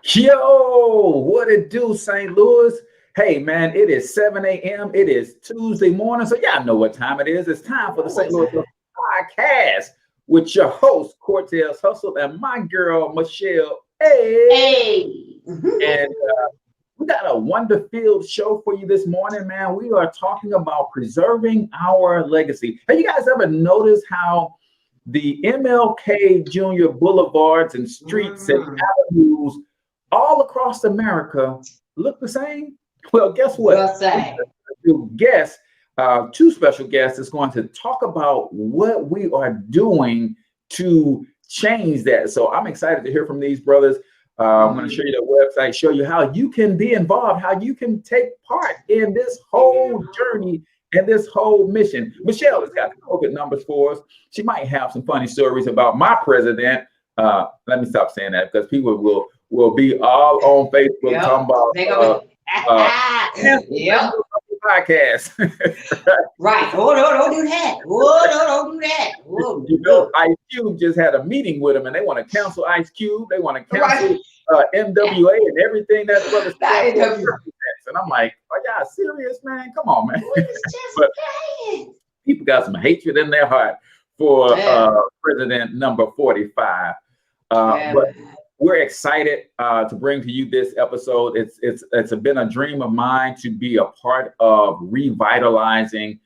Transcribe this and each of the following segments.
Yo, what it do, St. Louis? Hey, man, it is 7 a.m. It is Tuesday morning, so y'all know what time it is. It's time for the Know St. what Louis time? Podcast with your host, Cortez Hustle, and my girl, Michelle. Hey, Hey. and we got a wonder-filled show for you this morning, man. We are talking about preserving our legacy. Have you guys ever noticed how the MLK Jr. boulevards and streets and Mm. avenues all across America look the same? Well, guess what? The same. Special guest, two special guests is going to talk about what we are doing to change that. So I'm excited to hear from these brothers. I'm going to show you the website, show you how you can be involved, how you can take part in this whole journey and this whole mission. Michelle has got the COVID numbers for us. She might have some funny stories about my president. Let me stop saying that because people will be all on Facebook talking about They gonna podcast. Right. Oh, no, don't do that. Oh, no, don't do that. Oh, You know, Ice Cube just had a meeting with him, and they want to cancel Ice Cube. They want to cancel NWA and everything that brother said. And I'm like, are y'all serious, man? Come on, man. But people got some hatred in their heart for President number 45. But we're excited to bring to you this episode. It's been a dream of mine to be a part of revitalizing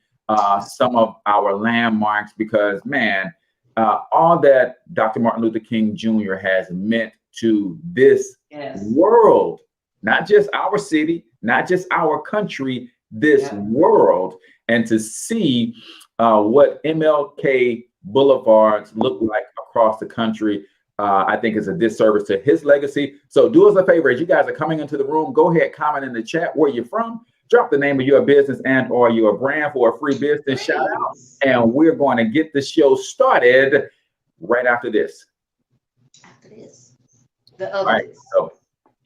some of our landmarks because, man, all that Dr. Martin Luther King Jr. has meant to this world, not just our city, not just our country, this world, and to see what MLK boulevards look like across the country. I think is a disservice to his legacy. So do us a favor, as you guys are coming into the room, go ahead, comment in the chat where you're from, drop the name of your business and or your brand for a free business shout out. And we're going to get the show started right after this. After this. All right, so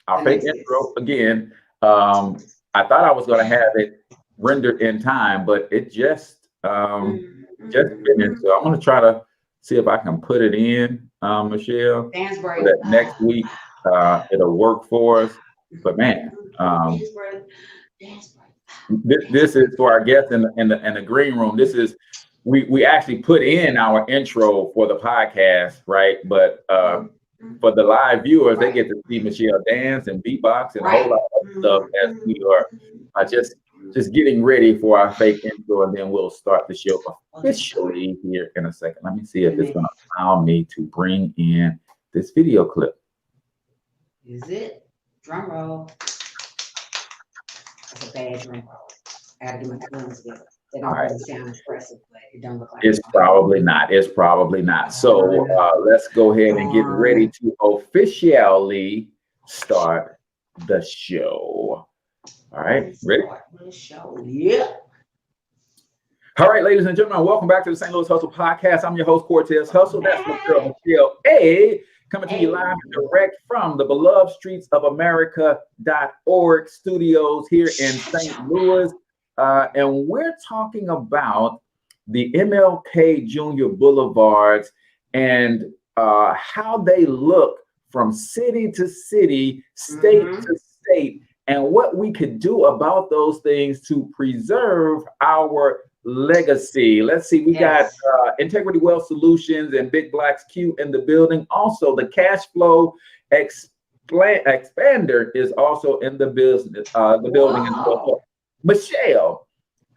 our fake intro again. I thought I was going to have it rendered in time, but it just finished. So I'm going to try to see if I can put it in, Michelle, so that next week it'll work for us. But man, this is for our guests in the green room. This is we actually put in our intro for the podcast, right? But for the live viewers, they get to see Michelle dance and beatbox and a whole lot of stuff as we are just getting ready for our fake intro, and then we'll start the show officially here in a second. Let me see if it's going to allow me to bring in this video clip. Is it? Drum roll. That's a bad drum roll. I gotta get my drums together. They don't really sound impressive, but it don't look like it's probably not. It's probably not. So let's go ahead and get ready to officially start the show. All right, ready? Yeah. All right, ladies and gentlemen, welcome back to the St. Louis Hustle Podcast. I'm your host, Cortez Hustle. That's my girl, Michelle A. Coming to you live and direct from the beloved streets of America.org studios here in St. Louis. And we're talking about the MLK Jr. boulevards and how they look from city to city, state to state, and what we could do about those things to preserve our legacy. Let's see, we got Integrity Wealth Solutions and Big Black's Q in the building. Also, the Cash Flow Expander is also in the building as well. Michelle,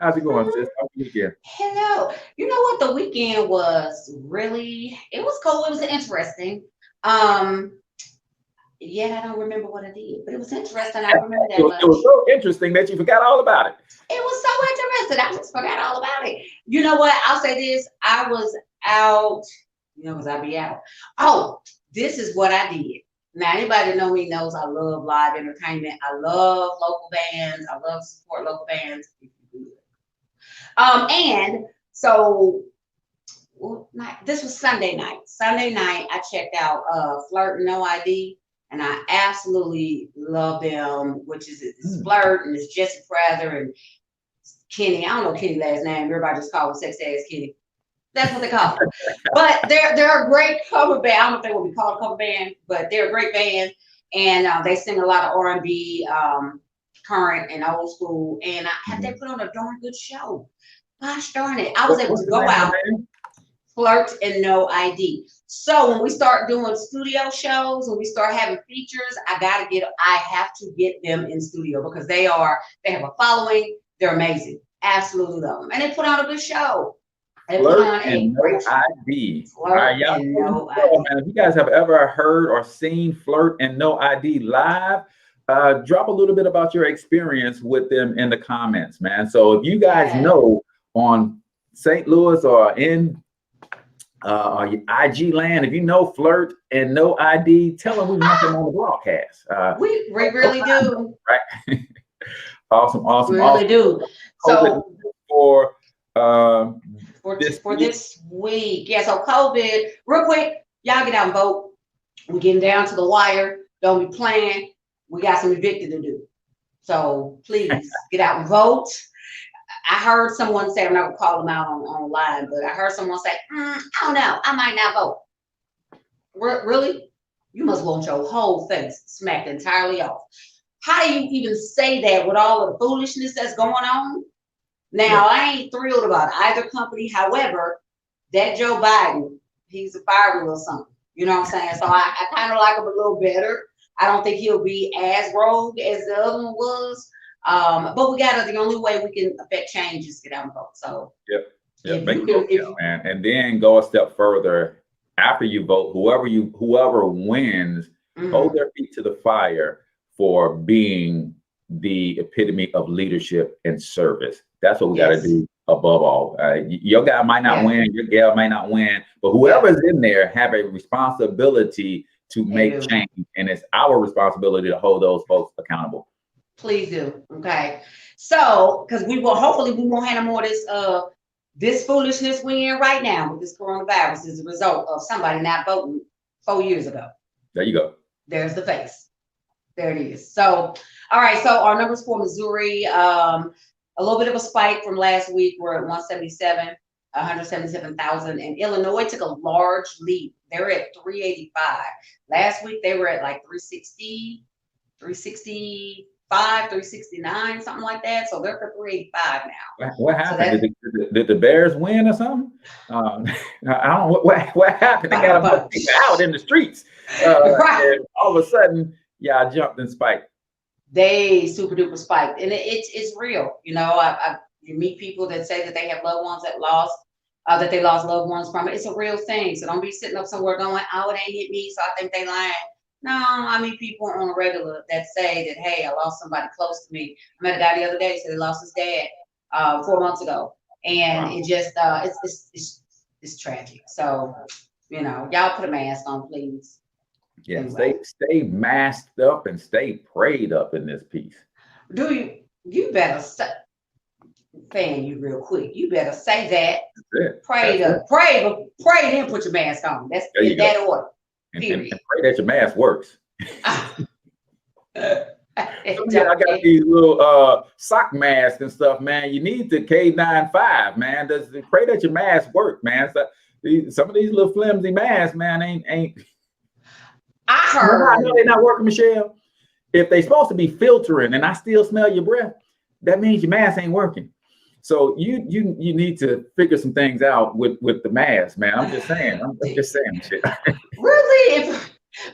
how's it going, sis? How's the weekend? Hello. You know what? The weekend was really, it was cool. It was interesting. Yet I don't remember what I did, but it was interesting. I remember that much. It was so interesting that you forgot all about it. It was so interesting. I just forgot all about it. You know what? I'll say this. I was out, because I be out. Oh, this is what I did. Now, anybody that know me knows I love live entertainment. I love local bands. I love to support local bands. And so this was Sunday night. Sunday night, I checked out Flirt No ID. And I absolutely love them, which is Flirt and it's Jesse Prather and Kenny. I don't know Kenny's last name. Everybody just call him Sexy Ass Kenny. That's what they call them. But they're a great cover band. I don't know if they would be called a cover band, but they're a great band. and they sing a lot of R&B, current and old school. And they put on a darn good show. Gosh darn it! I was able to go out, flirt and no ID. So when we start doing studio shows, when we start having features, I have to get them in studio because they have a following. They're amazing. Absolutely love them. And they put on a good show. Flirt and no ID. Flirt and no ID. Man, if you guys have ever heard or seen Flirt and No ID live, drop a little bit about your experience with them in the comments, man. So if you guys know on St. Louis or in IG land, if you know Flirt and No ID, tell them we want them on the broadcast. We really do. Right? Awesome. We really do. So for this week. Yeah, so COVID, real quick, y'all get out and vote. We're getting down to the wire. Don't be playing. We got some evicting to do. So please get out and vote. I heard someone say, I'm not gonna call them out online, but I heard someone say, I don't know, I might not vote. Really? You must want your whole face smacked entirely off. How do you even say that with all the foolishness that's going on? Now, I ain't thrilled about either company. However, that Joe Biden, he's a fire or something. You know what I'm saying? So I kind of like him a little better. I don't think he'll be as rogue as the other one was. But we got the only way we can affect change is get out and vote. So man. And then go a step further. After you vote, whoever wins, hold their feet to the fire for being the epitome of leadership and service. That's what we got to do above all. Your guy might not win, your gal might not win, but whoever's in there have a responsibility to make change, and it's our responsibility to hold those folks accountable. Please do. Okay. So, because hopefully we won't have no more of this foolishness we're in right now with this coronavirus is a result of somebody not voting 4 years ago. There you go. There's the face. There it is. So, all right. So our numbers for Missouri, a little bit of a spike from last week. We're at 177,000. And Illinois took a large leap. They're at 385. Last week, they were at like 360, 365, 369, something like that. So they're for 385 now. What happened? So did the Bears win or something? I don't know what happened. They got a people out in the streets. Right. And all of a sudden, I jumped and spiked. They super duper spiked, and it's real. You know, you meet people that say that they have loved ones that they lost loved ones from it. It's a real thing. So don't be sitting up somewhere going, "Oh, it ain't hit me, so I think they lying." No, I meet people on a regular that say that, "Hey, I lost somebody close to me." I met a guy the other day said he lost his dad 4 months ago, and it just it's tragic. So y'all put a mask on, please. Yeah, anyway. Stay masked up and stay prayed up in this piece. You better say, fan you real quick. You better say that. Pray then put your mask on. That's in that order. Period. And pray that your mask works. I got these little sock masks and stuff, man. You need the K95, man. Pray that your mask work, man. So some of these little flimsy masks, man, ain't. I heard. I know they're not working, Michelle. If they're supposed to be filtering and I still smell your breath, that means your mask ain't working. So you need to figure some things out with the mask, man. I'm just saying. Shit. Really?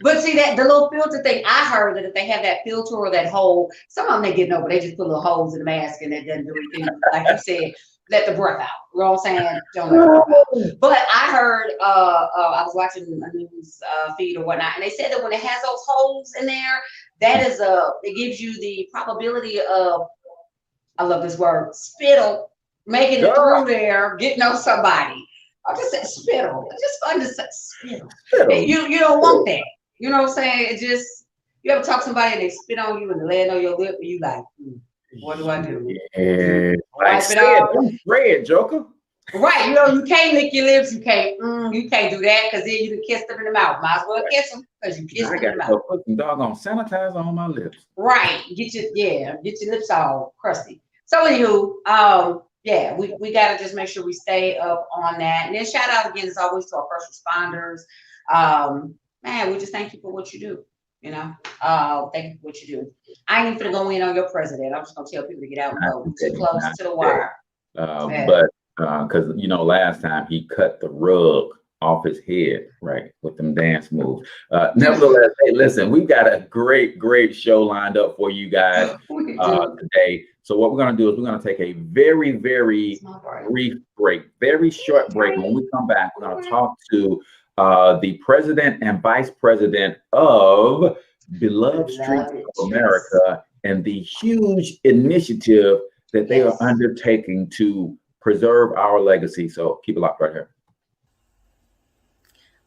But see that the little filter thing, I heard that if they have that filter or that hole, some of them they get over, they just put little holes in the mask and it doesn't do anything. Like you said, let the breath out. You know what I'm saying? Don't let the breath out. But I heard, I was watching a news feed or whatnot, and they said that when it has those holes in there, that is it gives you the probability of, I love this word, spittle, making it through there, getting on somebody. I just said spittle. It's just fun to say spittle. You don't want that. You know what I'm saying? It just, you ever talk to somebody and they spit on you and they land on your lip and you like, what do I do? Yeah, like spray it, Joker. Right, you can't lick your lips. You can't do that because then you can kiss them in the mouth. Might as well kiss them because you kissed them in the mouth. I got to put some doggone sanitizer on my lips. Right, get your lips all crusty. So anywho, we got to just make sure we stay up on that. And then shout out again, as always, to our first responders. Man, we just thank you for what you do. You know, thank you for what you do. I ain't even gonna go in on your president. I'm just gonna tell people to get out and vote. Too close to the wire. But because last time he cut the rug off his head, right, with them dance moves. Nevertheless, hey, listen, we've got a great show lined up for you guys today. So what we're going to do is we're going to take a very brief break, very short break. When we come back, we're going to talk to the president and vice president of Beloved Streets of America and the huge initiative that they are undertaking to preserve our legacy. So keep it locked right here.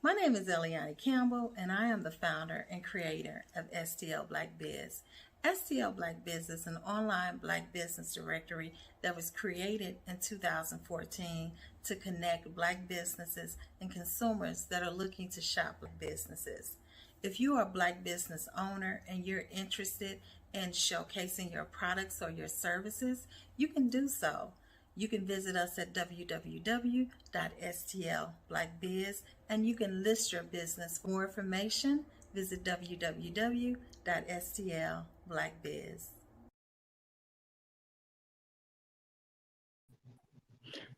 My name is Eliani Campbell, and I am the founder and creator of STL Black Biz. STL Black Biz is an online Black business directory that was created in 2014 to connect Black businesses and consumers that are looking to shop with businesses. If you are a Black business owner and you're interested in showcasing your products or your services, you can do so. You can visit us at www.stlblackbiz and you can list your business. For more information, visit www.stlblackbiz.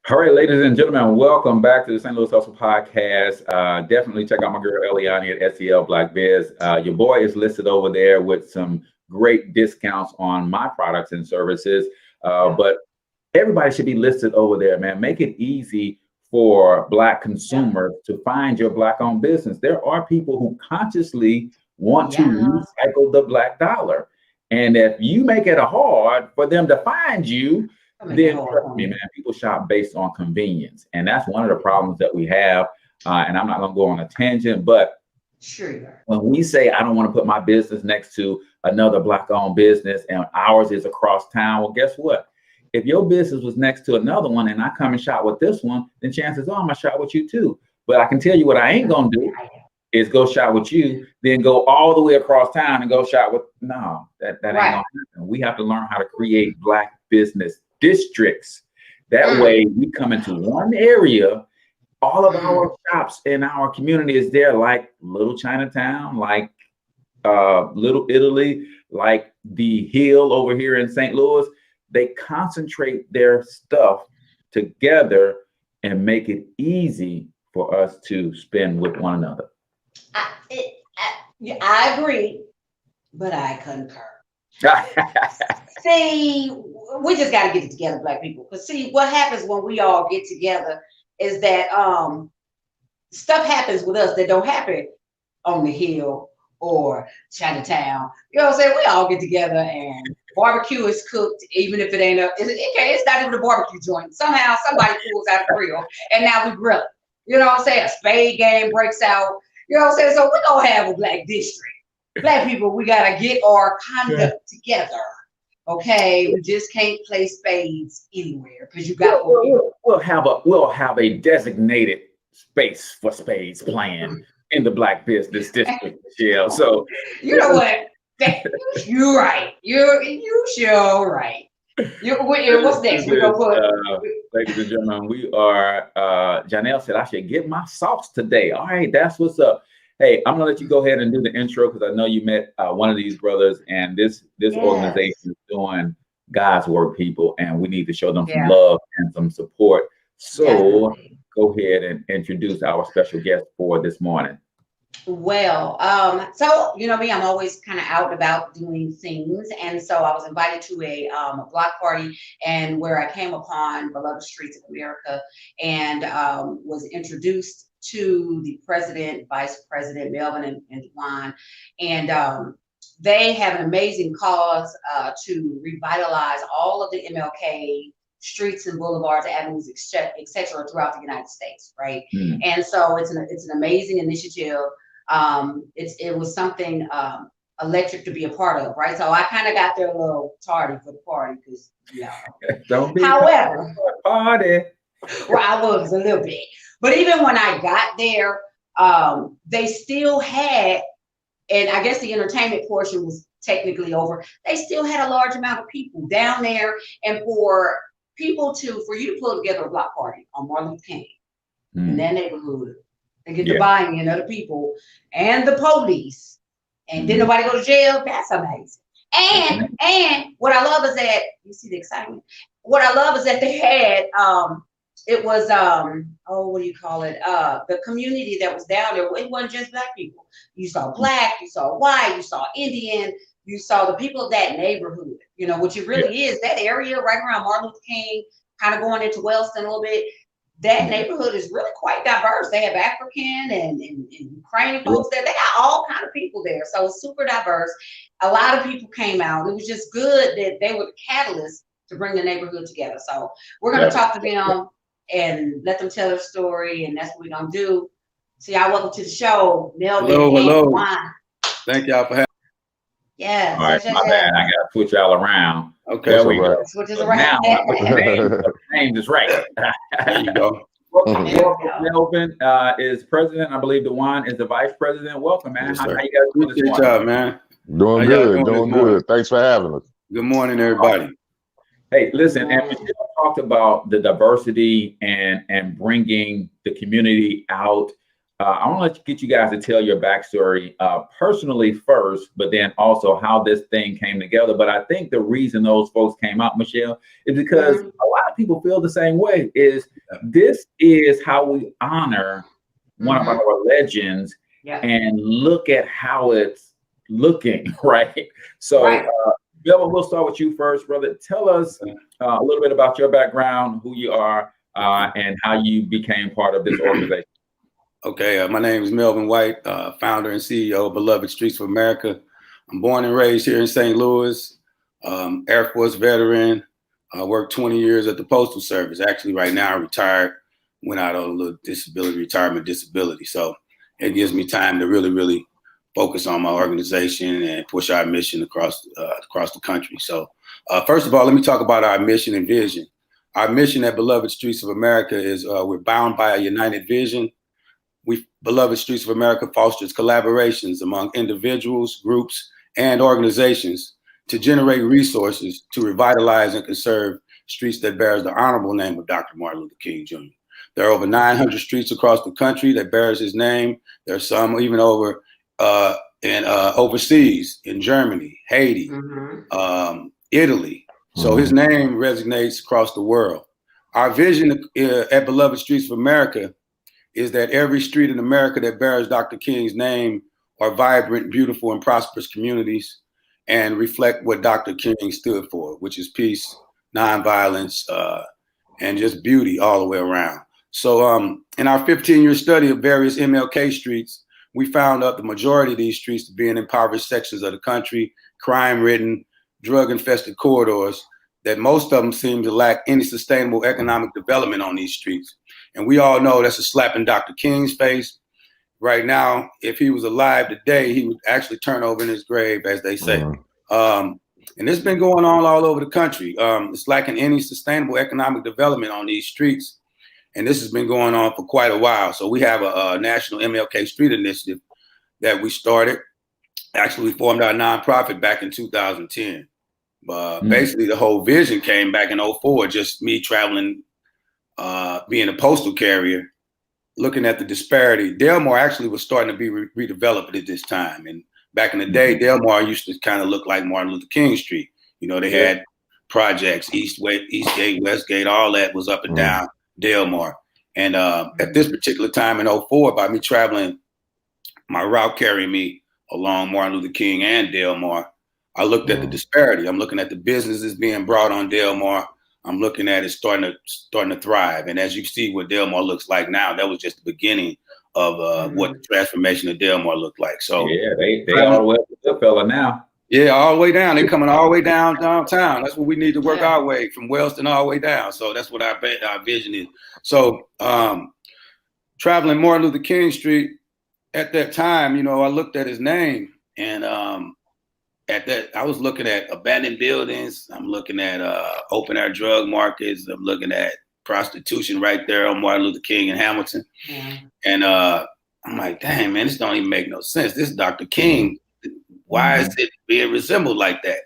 All right, ladies and gentlemen, welcome back to the St. Louis Hustle Podcast. Definitely check out my girl Eliani at STL Black Biz. Your boy is listed over there with some great discounts on my products and services. But everybody should be listed over there, man. Make it easy for Black consumers to find your Black-owned business. There are people who consciously want to recycle the Black dollar. And if you make it hard for them to find you, then trust me, man, people shop based on convenience. And that's one of the problems that we have. And I'm not going to go on a tangent, but when we say I don't want to put my business next to another Black-owned business and ours is across town, well, guess what? If your business was next to another one and I come and shop with this one, then chances are I'm going to shop with you too. But I can tell you what I ain't going to do is go shop with you, then go all the way across town and go shop with, no, that ain't going to happen. We have to learn how to create Black business districts. That way we come into one area, all of our shops in our community is there, like Little Chinatown, like Little Italy, like the Hill over here in St. Louis. They concentrate their stuff together and make it easy for us to spend with one another. I agree, but I concur. See, we just got to get it together, Black people. Because see, what happens when we all get together is that stuff happens with us that don't happen on the Hill or Chinatown. You know what I'm saying? We all get together and barbecue is cooked, even if it ain't it's not even a barbecue joint. Somehow somebody pulls out a grill and now we grill it. You know what I'm saying? A spade game breaks out. You know what I'm saying? So we're going to have a Black district. Black people, we got to get our conduct together. Okay, we just can't play spades anywhere because you got. We'll have a designated space for spades playing in the Black business district, Michelle. So you know what? You're right. You sure right. What's next? We're gonna put. Ladies and gentlemen, we are. Janelle said I should get my sauce today. All right, that's what's up. Hey, I'm gonna let you go ahead and do the intro because I know you met one of these brothers, and this organization is doing God's work, people, and we need to show them some love and some support. So go ahead and introduce our special guest for this morning. Well, so you know me, I'm always kind of out and about doing things, and so I was invited to a block party, and where I came upon Beloved Streets of America, and was introduced to the president, vice president, Melvin and Juan, and they have an amazing cause to revitalize all of the MLK streets and boulevards, avenues, et cetera, throughout the United States, right? And so it's an amazing initiative. It was something electric to be a part of, right? So I kind of got there a little tardy for the party because, however, party. Well, I was a little bit, but even when I got there, they still had, and I guess the entertainment portion was technically over. They still had a large amount of people down there, and for you to pull together a block party on Martin Luther King in that neighborhood. They get the buy-in of the people and the police and didn't nobody go to jail. That's amazing. And what I love is that you see the excitement. What I love is that they had it was what do you call it? The community that was down there. It wasn't just black people. You saw black, you saw white, you saw Indian, you saw the people of that neighborhood. You know, which it really is that area right around Martin Luther King, kind of going into Wellston a little bit. That neighborhood is really quite diverse. They have African and Ukrainian folks there. They got all kind of people there. So it's super diverse. A lot of people came out. It was just good that they were the catalyst to bring the neighborhood together. So we're going to talk to them and let them tell their story. And that's what we're going to do. So y'all, welcome to the show. Melvin. Hello. Juan. Thank y'all for having me. Yeah. All right, my bad. I got to switch y'all around. Okay. There we go. Switch us around. Now, the name is right. There you go. Welcome, Melvin is president. I believe Juan is the vice president. Welcome, man. Yes, how you guys doing this Good morning? job, man. Doing good. Thanks for having us. Good morning, everybody. Hey, listen, and Michelle talked about the diversity and bringing the community out. I want to get you guys to tell your backstory personally first, but then also how this thing came together. But I think the reason those folks came out, Michelle, is because a lot of people feel the same way. This is how we honor one of our legends and look at how it's looking, right? So, Melvin, we'll start with you first, brother. Tell us a little bit about your background, who you are, and how you became part of this organization. Okay, my name is Melvin White, founder and CEO of Beloved Streets of America. I'm born and raised here in St. Louis, Air Force veteran. I worked 20 years at the Postal Service. Actually, right now, I retired, went out on a little retirement disability. So it gives me time to really focus on my organization and push our mission across the country. So first of all, let me talk about our mission and vision. Our mission at Beloved Streets of America is we're bound by a united vision. Beloved Streets of America fosters collaborations among individuals, groups, and organizations to generate resources to revitalize and conserve streets that bears the honorable name of Dr. Martin Luther King Jr. There are over 900 streets across the country that bears his name. There's some even over overseas in Germany, Haiti, Italy. So his name resonates across the world. Our vision at Beloved Streets of America is that every street in America that bears Dr. King's name are vibrant, beautiful, and prosperous communities and reflect what Dr. King stood for, which is peace, nonviolence, and just beauty all the way around. So in our 15-year study of various MLK streets, we found out the majority of these streets to be in impoverished sections of the country, crime-ridden, drug-infested corridors, that most of them seem to lack any sustainable economic development on these streets. And we all know that's a slap in Dr. King's face. Right now, if he was alive today, he would actually turn over in his grave, as they say. And it's been going on all over the country. It's lacking any sustainable economic development on these streets. And this has been going on for quite a while. So we have a National MLK Street Initiative that we started. Actually, we formed our nonprofit back in 2010. Basically, the whole vision came back in 2004, just me traveling, being a postal carrier, looking at the disparity. Delmar actually was starting to be redeveloped at this time. And back in the day, Delmar used to kind of look like Martin Luther King Street. You know, they had projects, East Gate, West Gate, all that was up and down Delmar. And at this particular time in 2004, by me traveling, my route carrying me along Martin Luther King and Delmar, I looked at the disparity. I'm looking at the businesses being brought on Delmar. I'm looking at it starting to thrive. And as you see what Delmar looks like now, that was just the beginning of what the transformation of Delmar looked like. So yeah, they all the way up to Goodfella now. Yeah, all the way down. They're coming all the way downtown. That's what we need to work our way from Wellston all the way down. So that's what our vision is. So traveling Martin Luther King Street at that time, you know, I looked at his name and at that, I was looking at abandoned buildings. I'm looking at open air drug markets. I'm looking at prostitution right there on Martin Luther King and Hamilton. And I'm like, dang, man, this don't even make no sense. This is Dr. King. Why is it being resembled like that?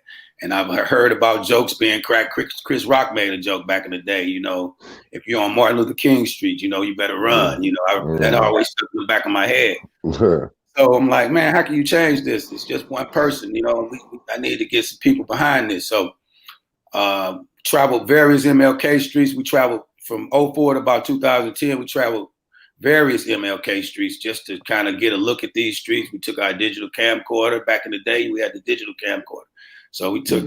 And I've heard about jokes being cracked. Chris Rock made a joke back in the day, you know, if you're on Martin Luther King Street, you know, you better run. You know, that always stuck in the back of my head. So I'm like, man, how can you change this? It's just one person, you know. I need to get some people behind this. So traveled various MLK streets. We traveled from 04 to about 2010. We traveled various MLK streets just to kind of get a look at these streets. We took our digital camcorder. Back in the day, we had the digital camcorder. So we took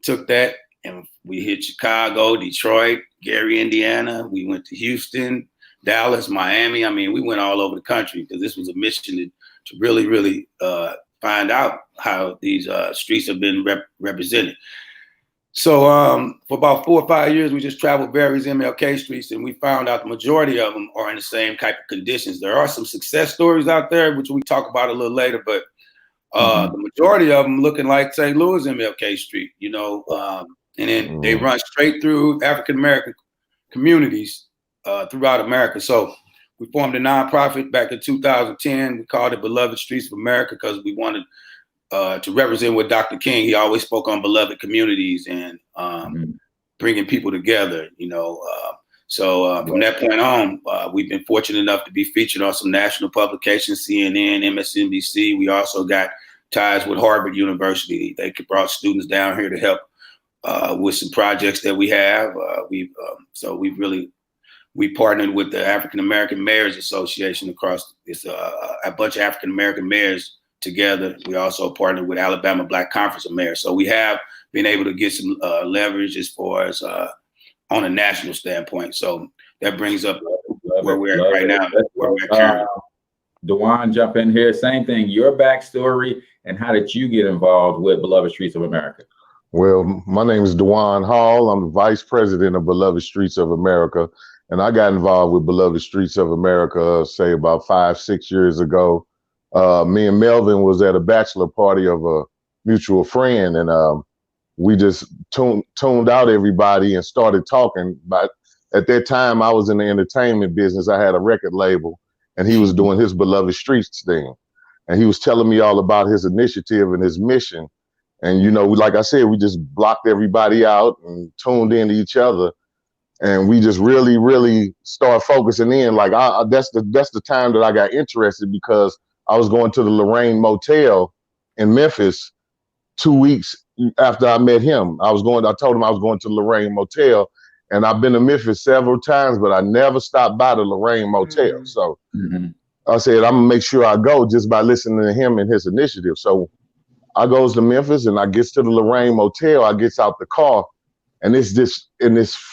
took that and we hit Chicago, Detroit, Gary, Indiana. We went to Houston, Dallas, Miami. I mean, we went all over the country because this was a mission to really, really find out how these streets have been represented. So for about 4 or 5 years, we just traveled various MLK streets, and we found out the majority of them are in the same type of conditions. There are some success stories out there, which we talk about a little later, but the majority of them looking like St. Louis MLK Street, you know, and then they run straight through African-American communities throughout America. So we formed a nonprofit back in 2010. We called it Beloved Streets of America because we wanted to represent what Dr. King, he always spoke on beloved communities and bringing people together, you know. So from that point on, we've been fortunate enough to be featured on some national publications, CNN, MSNBC. We also got ties with Harvard University. They brought students down here to help with some projects that we have. We partnered with the African American Mayors Association across this, a bunch of African American mayors together. We also partnered with Alabama Black Conference of Mayors. So we have been able to get some leverage as far as on a national standpoint. So that brings up where we're at right now. Where we're currently. Dewan, jump in here. Same thing. Your backstory and how did you get involved with Beloved Streets of America? Well, my name is Juan Hall. I'm the vice president of Beloved Streets of America. And I got involved with Beloved Streets of America, say about 5-6 years ago. Me and Melvin was at a bachelor party of a mutual friend, and we just tuned out everybody and started talking. But at that time, I was in the entertainment business. I had a record label, and he was doing his Beloved Streets thing. And he was telling me all about his initiative and his mission. And, you know, like I said, we just blocked everybody out and tuned into each other. And we just really, really started focusing in. Like that's the time that I got interested, because I was going to the Lorraine Motel in Memphis 2 weeks after I met him. I told him I was going to the Lorraine Motel, and I've been to Memphis several times, but I never stopped by the Lorraine Motel. So I said, I'm gonna make sure I go just by listening to him and his initiative. So I goes to Memphis and I gets to the Lorraine Motel. I gets out the car, and this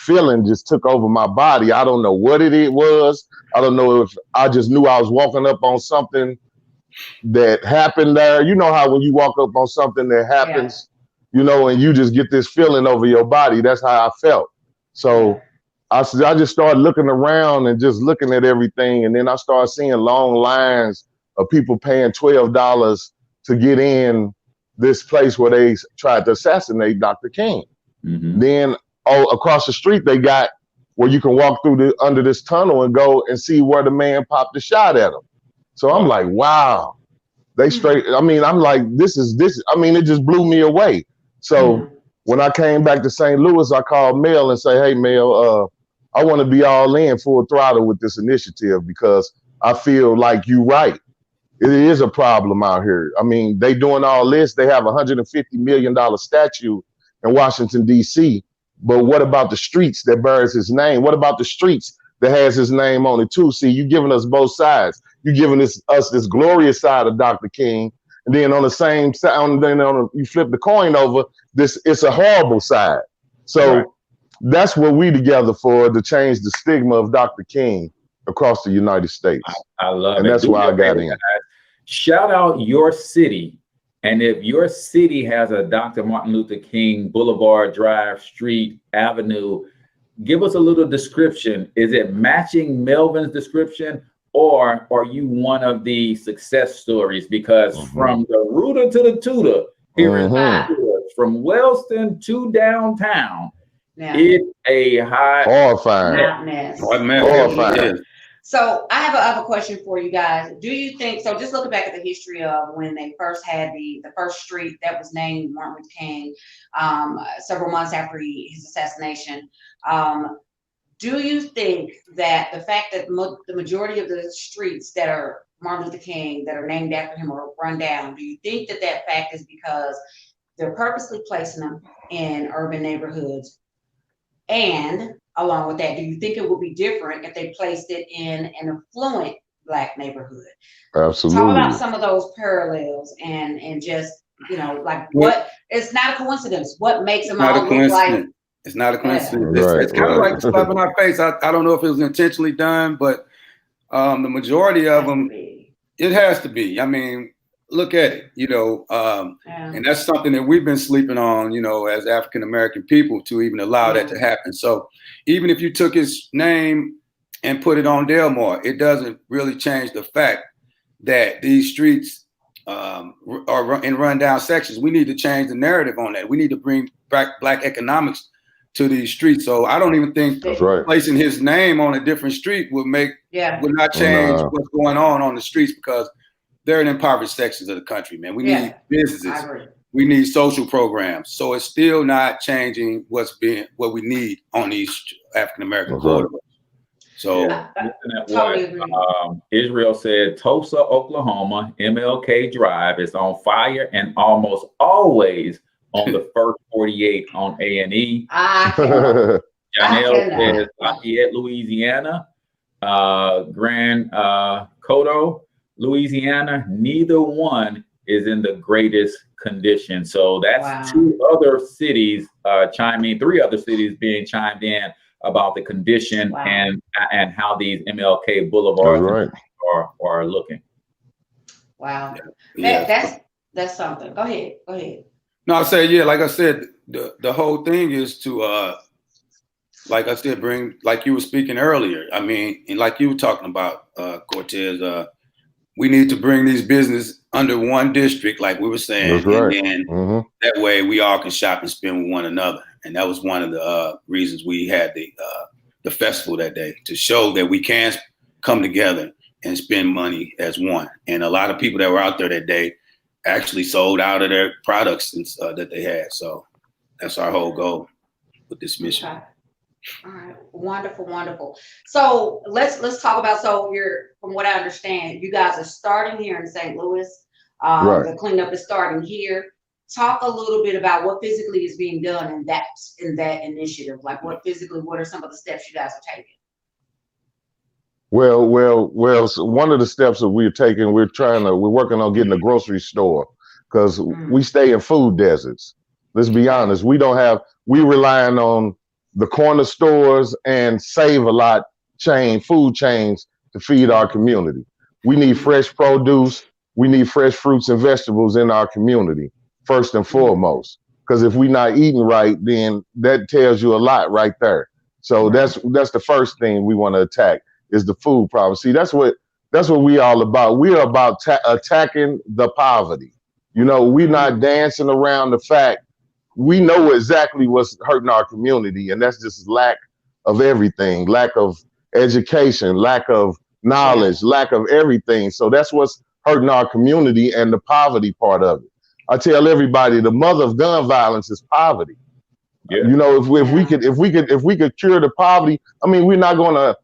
feeling just took over my body. I don't know what it was. I don't know if I just knew I was walking up on something that happened there. You know how when you walk up on something that happens, you know, and you just get this feeling over your body. That's how I felt. So I just started looking around and just looking at everything. And then I started seeing long lines of people paying $12 to get in this place where they tried to assassinate Dr. King. Then across the street, they got where you can walk through under this tunnel and go and see where the man popped a shot at him. So I'm like, wow, they straight. I mean, I'm like, this. I mean, it just blew me away. So when I came back to St. Louis, I called Mel and say, hey, Mel, I want to be all in full throttle with this initiative, because I feel like you're right. It is a problem out here. I mean, they doing all this. They have a $150 million statue in Washington, D.C. But what about the streets that bears his name? What about the streets that has his name on it too? See, you giving us both sides. You giving us this glorious side of Dr. King, and then on the same side, you flip the coin over, it's a horrible side. So that's what we together for, to change the stigma of Dr. King across the United States. I love it. And that's why I got in. Shout out your city. And if your city has a Dr. Martin Luther King Boulevard, Drive, Street, Avenue, give us a little description. Is it matching Melvin's description, or are you one of the success stories? Because from the rooter to the tutor here in from Wellston to downtown, it's a high horrifying. So I have a question for you guys. Do you think, so just looking back at the history of when they first had the first street that was named Martin Luther King, several months after his assassination, do you think that the fact that the majority of the streets that are Martin Luther King that are named after him are run down, do you think that that fact is because they're purposely placing them in urban neighborhoods? And along with that, do you think it would be different if they placed it in an affluent Black neighborhood? Absolutely. Talk about some of those parallels and just, you know, like what, it's not a coincidence. What makes them all look like? It's not a coincidence. Right, it's kind of like a slap in our face. I don't know if it was intentionally done, but the majority of them, it has to be. I mean, look at it, you know, and that's something that we've been sleeping on, you know, as African American people to even allow that to happen. So even if you took his name and put it on Delmar, it doesn't really change the fact that these streets are in rundown sections. We need to change the narrative on that. We need to bring back Black economics to these streets. So I don't even think placing his name on a different street would not change what's going on the streets, because they're in impoverished sections of the country, man. We need businesses. We need social programs. So it's still not changing what we need on these African American corridors. So Israel said Tulsa, Oklahoma, MLK Drive is on fire and almost always on the first 48 on A&E. Janelle says Lafayette, Louisiana, Grand Coteau, Louisiana. Neither one is in the greatest condition. So that's two other cities three other cities being chimed in about the condition and how these MLK boulevards are looking. Wow. That's something. Go ahead. No, I say, like I said, the whole thing is to, like I said, bring, like you were speaking earlier. I mean, and like you were talking about, Cortez, we need to bring these businesses under one district, like we were saying. That's right. And that way we all can shop and spend with one another. And that was one of the reasons we had the festival that day, to show that we can come together and spend money as one. And a lot of people that were out there that day actually sold out of their products that they had. So that's our whole goal with this mission. Okay. All right, wonderful. So let's talk about, from what I understand, you guys are starting here in St. Louis. The cleanup is starting here. Talk a little bit about what physically is being done in that initiative. Like what are some of the steps you guys are taking? Well, so one of the steps that we're taking, we're working on getting a grocery store, because we stay in food deserts. Let's be honest. We relying on the corner stores and Save a Lot food chains to feed our community. We need fresh produce. We need fresh fruits and vegetables in our community, first and foremost. Because if we're not eating right, then that tells you a lot right there. So that's the first thing we want to attack, is the food problem. See, that's what we all about. We are about attacking the poverty. You know, we're not dancing around the fact. We know exactly what's hurting our community, and that's just lack of everything, lack of education, lack of knowledge, lack of everything. So that's what's hurting our community, and the poverty part of it. I tell everybody, the mother of gun violence is poverty. Yeah. You know, if we could cure the poverty, I mean, we're not gonna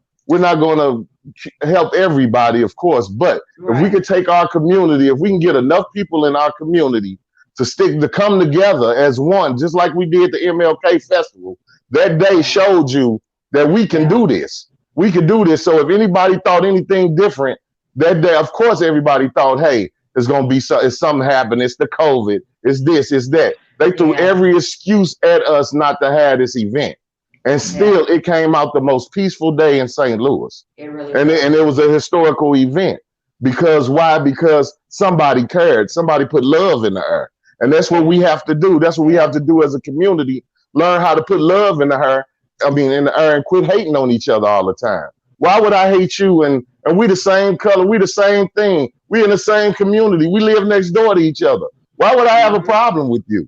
help everybody, of course, but if we could take our community, if we can get enough people in our community to come together as one, just like we did the MLK Festival. That day showed you that we can do this. We can do this. So if anybody thought anything different that day, of course, everybody thought, hey, it's going to be something happen. It's the COVID. It's this, it's that. They threw every excuse at us not to have this event. And still, it came out the most peaceful day in St. Louis. It really and it was a historical event. Because why? Because somebody cared. Somebody put love in the air. And that's what we have to do. That's what we have to do as a community. Learn how to put love in the air and quit hating on each other all the time. Why would I hate you? And we the same color. We the same thing. We in the same community. We live next door to each other. Why would I have a problem with you?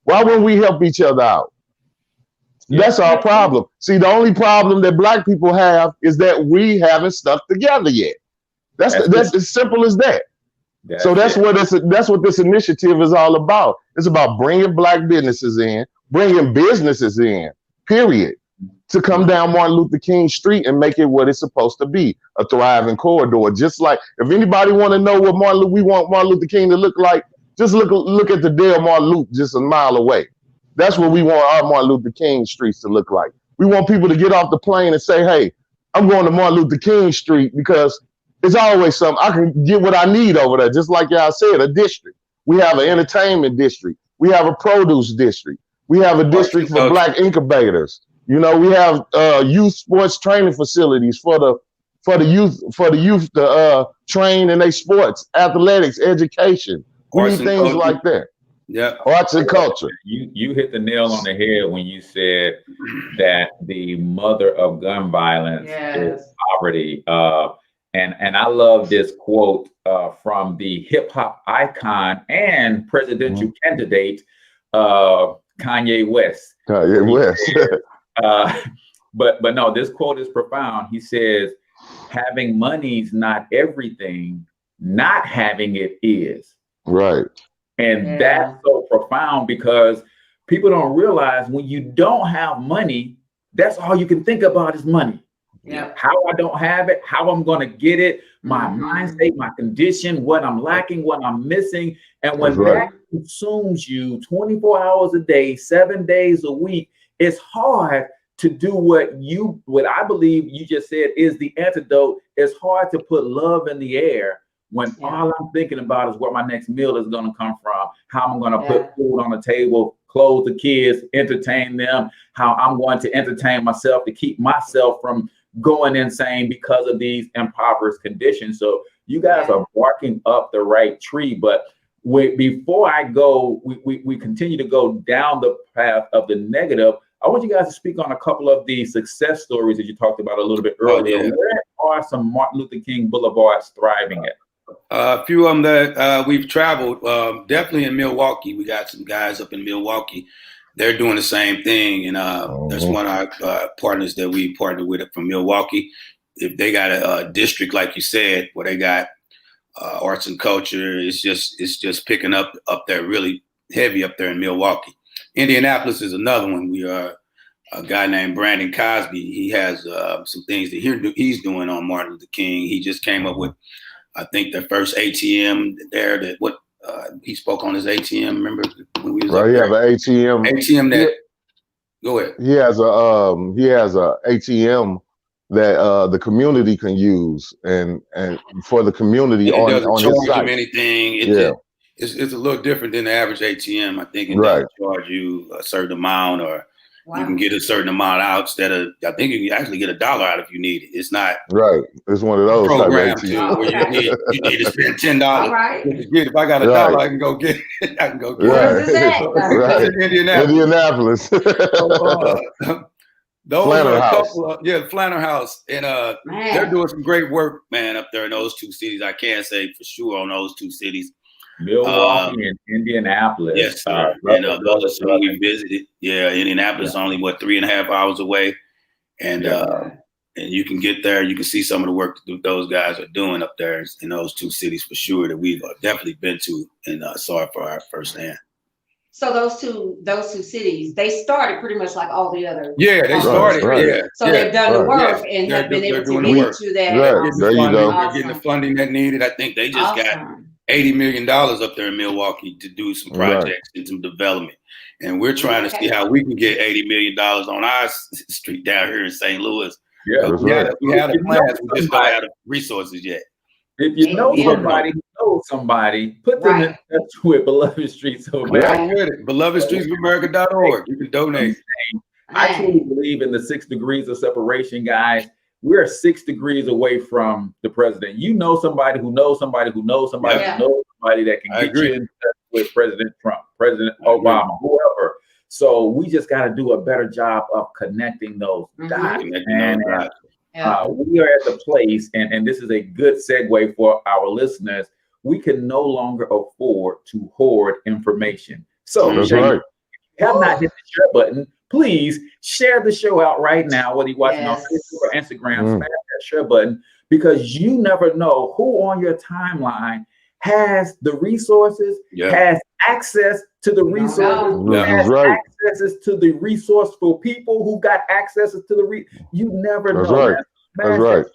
Why wouldn't we help each other out? That's our problem. See, the only problem that Black people have is that we haven't stuck together yet. That's as simple as that. So that's what this initiative is all about. It's about bringing Black businesses in, bringing businesses in, period. to come down Martin Luther King Street and make it what it's supposed to be, a thriving corridor. Just like if anybody want to know what we want Martin Luther King to look like, just look at the Del Mar Loop just a mile away. That's what we want our Martin Luther King streets to look like. We want people to get off the plane and say, hey, I'm going to Martin Luther King Street because it's always something. I can get what I need over there. Just like y'all said, a district. We have an entertainment district. We have a produce district. We have a district for Black incubators. You know, we have youth sports training facilities for the youth to train in their sports, athletics, education. We need things like that. Yeah, arts and culture. You hit the nail on the head when you said that the mother of gun violence is poverty. And I love this quote from the hip hop icon and presidential candidate, Kanye West. Kanye West. But no, this quote is profound. He says, "Having money's not everything. Not having it is." Right. And that's so profound because people don't realize when you don't have money, that's all you can think about is money. Yeah. How I don't have it, how I'm going to get it, my mind state, my condition, what I'm lacking, what I'm missing. And when that consumes you 24 hours a day, 7 days a week, it's hard to do what I believe you just said is the antidote. It's hard to put love in the air when all I'm thinking about is where my next meal is going to come from, how I'm going to put food on the table, clothe the kids, entertain them, how I'm going to entertain myself to keep myself from going insane because of these impoverished conditions. So you guys are barking up the right tree. But before I go, we continue to go down the path of the negative. I want you guys to speak on a couple of the success stories that you talked about a little bit earlier. Where are some Martin Luther King Boulevards thriving at? A few of them that we've traveled, definitely in Milwaukee. We got some guys up in Milwaukee. They're doing the same thing. And that's one of our partners that we partnered with from Milwaukee. If they got a district, like you said, where they got arts and culture, it's just picking up there really heavy up there in Milwaukee. Indianapolis is another one. We are a guy named Brandon Cosby. He has some things that he's doing on Martin Luther King. He just came up with, I think, the first ATM there he spoke on his ATM. Remember when we was right? He have an ATM. ATM that. Go ahead. He has a ATM that the community can use and for the community on his site. Anything. It's a little different than the average ATM. I think it doesn't charge you a certain amount, or you can get a certain amount out instead of. I think you can actually get $1 out if you need it. It's not It's one of those programs where you need to spend $10. Right. If I got $1, I can go get it. I can go get it. Where's this at? Right. Indianapolis. Those Flanner are a House. couple of, Flanner House. And they're doing some great work, man, up there in those two cities. I can't say for sure on those two cities. Milwaukee and Indianapolis. Yes, sir. And those are some we visited. Yeah, Indianapolis is only 3.5 hours away. And you can get there. You can see some of the work that those guys are doing up there in those two cities for sure that we've definitely been to and saw it for our firsthand. So those two cities, they started pretty much like all the other. Yeah, they started. Yeah. So they've done the work and have been able to get to that. There you go. They're getting the funding that needed. I think they just got $80 million up there in Milwaukee to do some projects and some development. And we're trying to see how we can get $80 million on our street down here in St. Louis. Yeah, we had a plan. We just don't have the resources yet. If you know somebody who knows somebody, put them in touch with Beloved Streets of America. BelovedStreetsOfAmerica.org. You can donate. I truly believe in the 6 degrees of separation, guys. We're 6 degrees away from the president. You know somebody who knows somebody who knows somebody who knows somebody that can get you in touch with President Trump, President Obama, whoever. So we just got to do a better job of connecting those dots. We are at the place, and this is a good segue for our listeners. We can no longer afford to hoard information. So if you have not hit the share button, please share the show out right now, whether you're watching on Facebook or Instagram, smash that share button, because you never know who on your timeline has the resources, has access to the resources, has accesses to the resourceful people who got accesses to the you never know. That's right.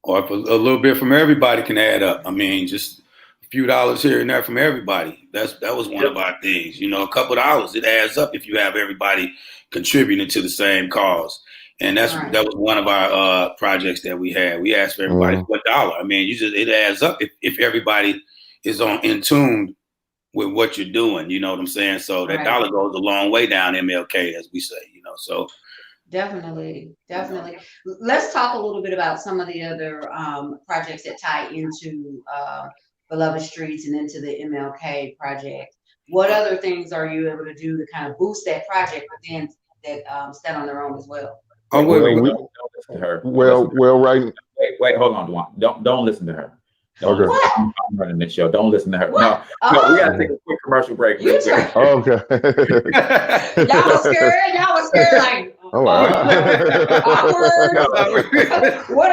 Or if a little bit from everybody can add up. I mean, just a few dollars here and there from everybody. That was one of our things. You know, a couple of dollars, it adds up if you have everybody contributing to the same cause. And that was one of our projects that we had. We asked for everybody for $1. I mean, it adds up if everybody is in tune with what you're doing. You know what I'm saying? So that dollar goes a long way down MLK, as we say. You know, so. Definitely. Let's talk a little bit about some of the other projects that tie into Beloved Streets and into the MLK project. What other things are you able to do to kind of boost that project, but then that stand on their own as well? Oh, wait, don't listen to her. Wait, hold on, Juan. Don't listen to her. I'm running this show. Don't listen to her. No, we gotta take a quick commercial break. Okay. Y'all was scared like what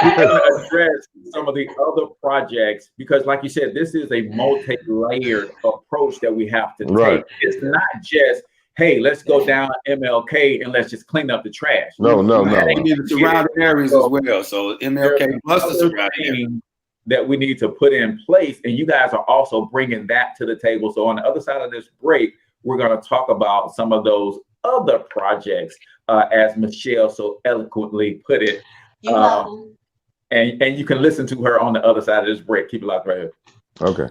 I do? Address some of the other projects because, like you said, this is a multi-layered approach that we have to take. It's not just, hey, let's go down MLK and let's just clean up the trash. No. We need the surrounding areas as well. So MLK plus the surrounding areas that we need to put in place, and you guys are also bringing that to the table. So on the other side of this break, we're going to talk about some of those other projects, as Michelle so eloquently put it. And you can listen to her on the other side of this break. Keep it locked right here. Okay.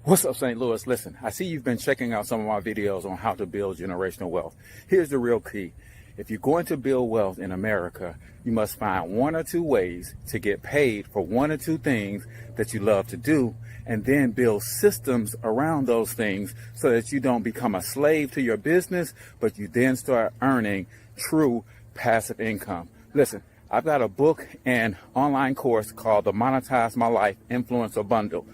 What's up, St. Louis? Listen, I see you've been checking out some of my videos on how to build generational wealth. Here's the real key. If you're going to build wealth in America, you must find one or two ways to get paid for one or two things that you love to do, and then build systems around those things so that you don't become a slave to your business, but you then start earning true passive income. Listen, I've got a book and online course called the Monetize My Life Influencer Bundle.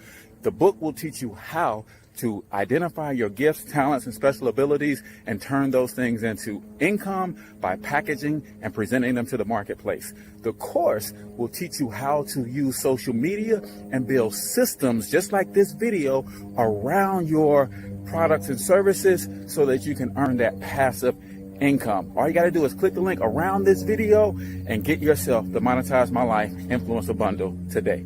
The book will teach you how to identify your gifts, talents, and special abilities and turn those things into income by packaging and presenting them to the marketplace. The course will teach you how to use social media and build systems just like this video around your products and services so that you can earn that passive income. All you got to do is click the link around this video and get yourself the Monetize My Life Influencer Bundle today.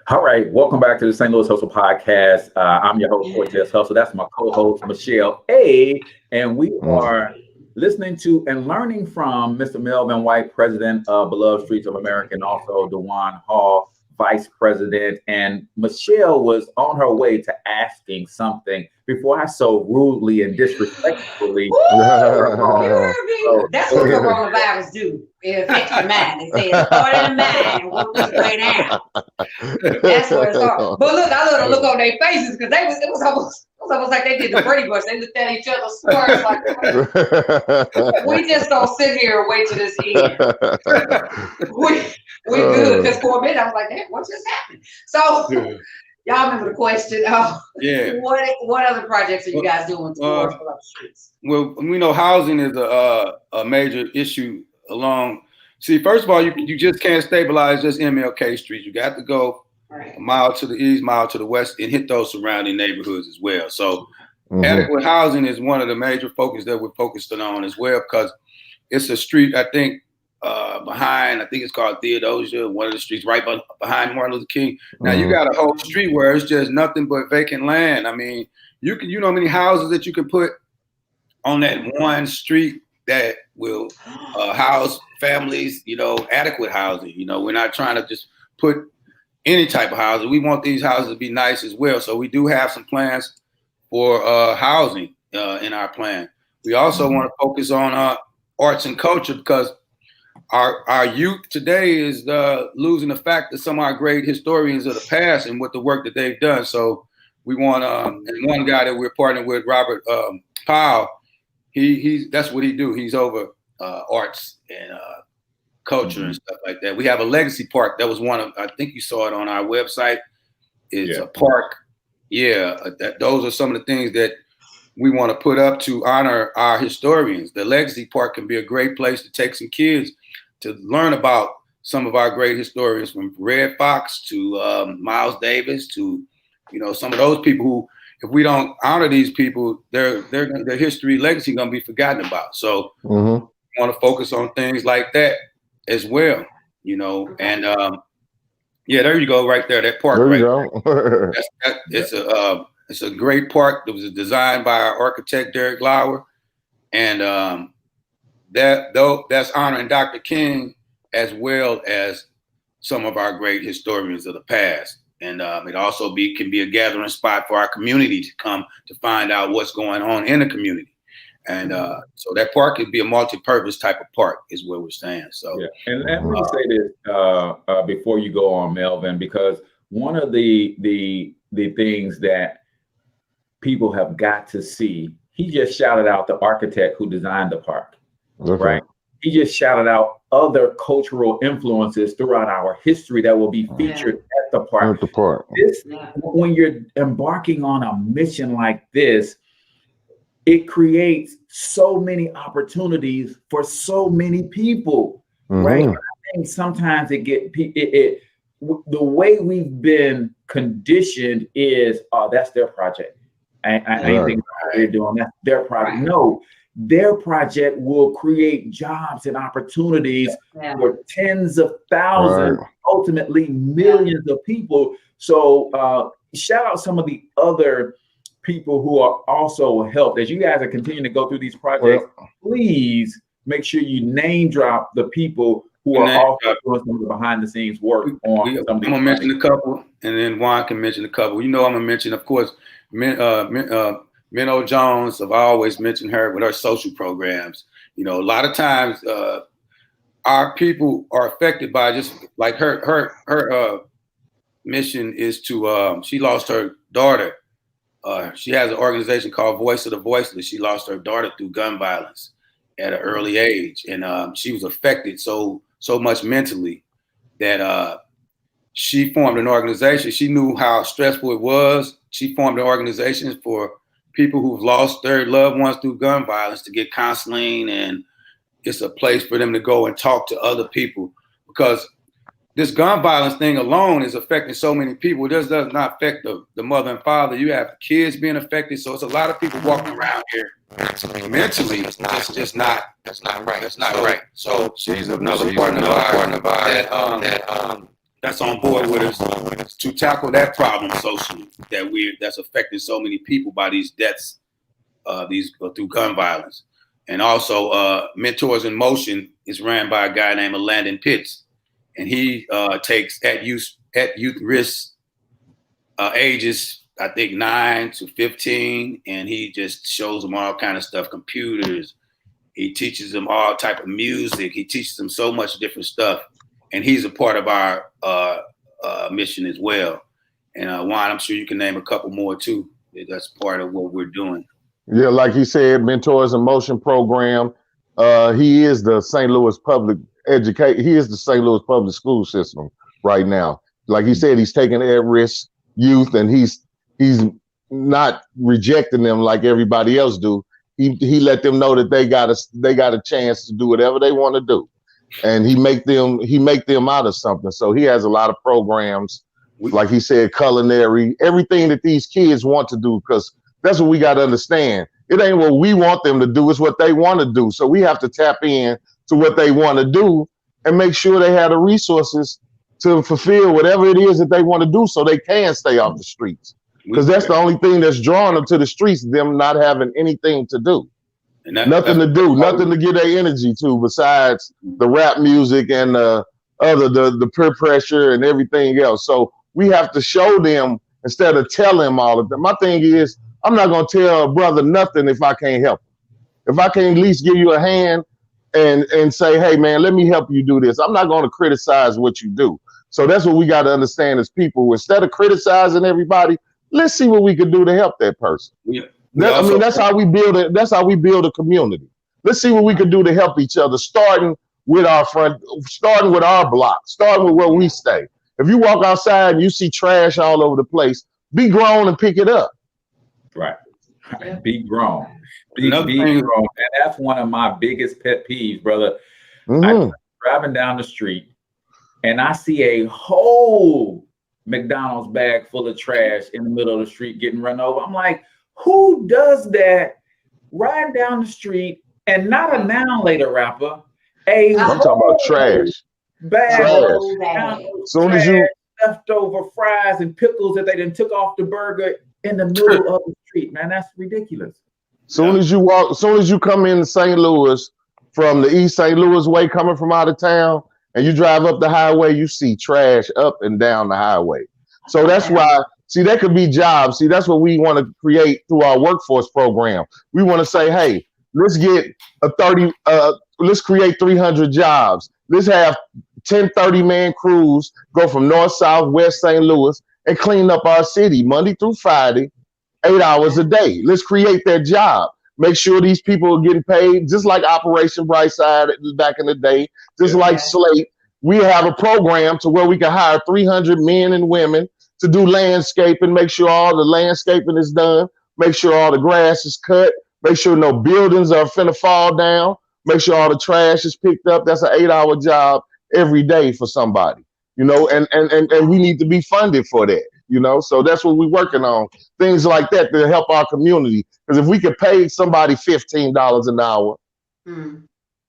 All right, welcome back to the St. Louis Hustle Podcast. I'm your host, Cortez Hustle. That's my co-host, Michelle A. And we are listening to and learning from Mr. Melvin White, president of Beloved Streets of America, and also Juan Hall, vice president. And Michelle was on her way to asking something before I so rudely and disrespectfully. That's what coronavirus do. It affects your mind. It says, start in the mind and work its way down. That's where it starts. But look, I let them look on their faces because it was almost like they did the Brady Bunch. They looked at each other, smirks like, we just don't sit here and wait till this end. We good. Because for a minute I was like, hey, what just happened? So y'all remember the question? What other projects are you guys doing towards Beloved Streets? Well, we know housing is a major issue along. See, first of all, you just can't stabilize just MLK Street. You got to go a mile to the east, mile to the west, and hit those surrounding neighborhoods as well. So adequate housing is one of the major focus that we're focused on as well, because it's a street, I think, behind, I think it's called Theodosia, one of the streets right behind Martin Luther King. Now you got a whole street where it's just nothing but vacant land. I mean, you know how many houses that you can put on that one street that will house families, adequate housing. We're not trying to just put any type of housing. We want these houses to be nice as well. So we do have some plans for housing in our plan. We also want to focus on arts and culture, because our youth today is losing the fact that some of our great historians of the past and what the work that they've done. So we want, and one guy that we're partnering with, Robert Powell, that's what he do. He's over arts and culture and stuff like that. We have a legacy park. That was one of, I think you saw it on our website. It's a park. Those are some of the things that we want to put up to honor our historians. The Legacy Park can be a great place to take some kids to learn about some of our great historians, from Red Fox to Miles Davis to, you know, some of those people who, if we don't honor these people, their history, legacy gonna be forgotten about. So we want to focus on things like that as well, you know. And yeah, there you go, right there, that park. There you go. Go. It's a great park that was designed by our architect Derek Lauer, and that's honoring Dr. King as well as some of our great historians of the past. And it also can be a gathering spot for our community to come to find out what's going on in the community. And so that park could be a multi-purpose type of park, is what we're saying. So yeah. And let me say this before you go on, Melvin, because one of the things that people have got to see, he just shouted out the architect who designed the park, right? He just shouted out other cultural influences throughout our history that will be featured at the park. When you're embarking on a mission like this, it creates so many opportunities for so many people, right? I think sometimes the way we've been conditioned is, oh, that's their project. I ain't thinking what they're doing. That's their project. No, their project will create jobs and opportunities for tens of thousands, ultimately millions of people. So shout out some of the other people who are also helped. As you guys are continuing to go through these projects, please make sure you name drop the people who are also doing some of the behind the scenes work on some of these. I'm gonna mention a couple, and then Juan can mention a couple. You know, I'm gonna mention, of course, Minnow Jones. I've always mentioned her with her social programs. You know, a lot of times our people are affected by just like her mission is to, she lost her daughter. She has an organization called Voice of the Voiceless. She lost her daughter through gun violence at an early age. And she was affected so much mentally that she formed an organization. She knew how stressful it was. She formed an organization for people who've lost their loved ones through gun violence to get counseling. And it's a place for them to go and talk to other people, because this gun violence thing alone is affecting so many people. This does not affect the mother and father. You have kids being affected. So it's a lot of people walking around here mentally. That's not right. That's not right. So she's another partner of ours that's on board with us to tackle that problem socially that's affecting so many people by these deaths, through gun violence. And also Mentors in Motion is ran by a guy named Landon Pitts. And he takes at youth risk ages, I think 9 to 15, and he just shows them all kind of stuff, computers. He teaches them all type of music. He teaches them so much different stuff, and he's a part of our mission as well. And Juan, I'm sure you can name a couple more too. That's part of what we're doing. Yeah, like he said, Mentors in Motion program. He is the St. Louis Public School System right now. Like he said, he's taking at-risk youth, and he's not rejecting them like everybody else do. He let them know that they got a chance to do whatever they want to do, and he make them out of something. So he has a lot of programs, like he said, culinary, everything that these kids want to do, because that's what we got to understand. It ain't what we want them to do, it's what they want to do. So we have to tap in to what they want to do and make sure they have the resources to fulfill whatever it is that they want to do, so they can stay off the streets. Because that's the only thing that's drawing them to the streets, them not having anything to do. Nothing to do, nothing to get their energy to besides the rap music and the peer pressure and everything else. So we have to show them instead of tell them all of them. My thing is, I'm not going to tell a brother nothing if I can't help him. If I can at least give you a hand and say, hey, man, let me help you do this. I'm not going to criticize what you do. So that's what we got to understand as people. Instead of criticizing everybody, let's see what we can do to help that person. Yeah. That's how we build it. That's how we build a community. Let's see what we can do to help each other, starting with our block, starting with where we stay. If you walk outside and you see trash all over the place, be grown and pick it up. Right. Be grown. Be grown. And that's one of my biggest pet peeves, brother. I'm driving down the street and I see a whole McDonald's bag full of trash in the middle of the street getting run over. I'm like, who does that riding down the street? And not a noun later rapper. I'm talking about trash. Bag. Soon as you leftover fries and pickles that they done took off the burger in the middle of the street, man, that's ridiculous. Soon as you come into St. Louis from the East St. Louis way, coming from out of town, and you drive up the highway, you see trash up and down the highway. So that's why, see, that could be jobs. See, that's what we want to create through our workforce program. We want to say, hey, let's get let's create 300 jobs. Let's have 10, 30-man crews go from north, south, west St. Louis and clean up our city Monday through Friday, 8 hours a day. Let's create that job. Make sure these people are getting paid, just like Operation Brightside back in the day, just like Slate. We have a program to where we can hire 300 men and women to do landscaping, make sure all the landscaping is done, make sure all the grass is cut, make sure no buildings are finna fall down, make sure all the trash is picked up. That's an 8-hour job every day for somebody, you know, and we need to be funded for that, you know. So that's what we're working on, things like that to help our community. Because if we could pay somebody $15 an hour,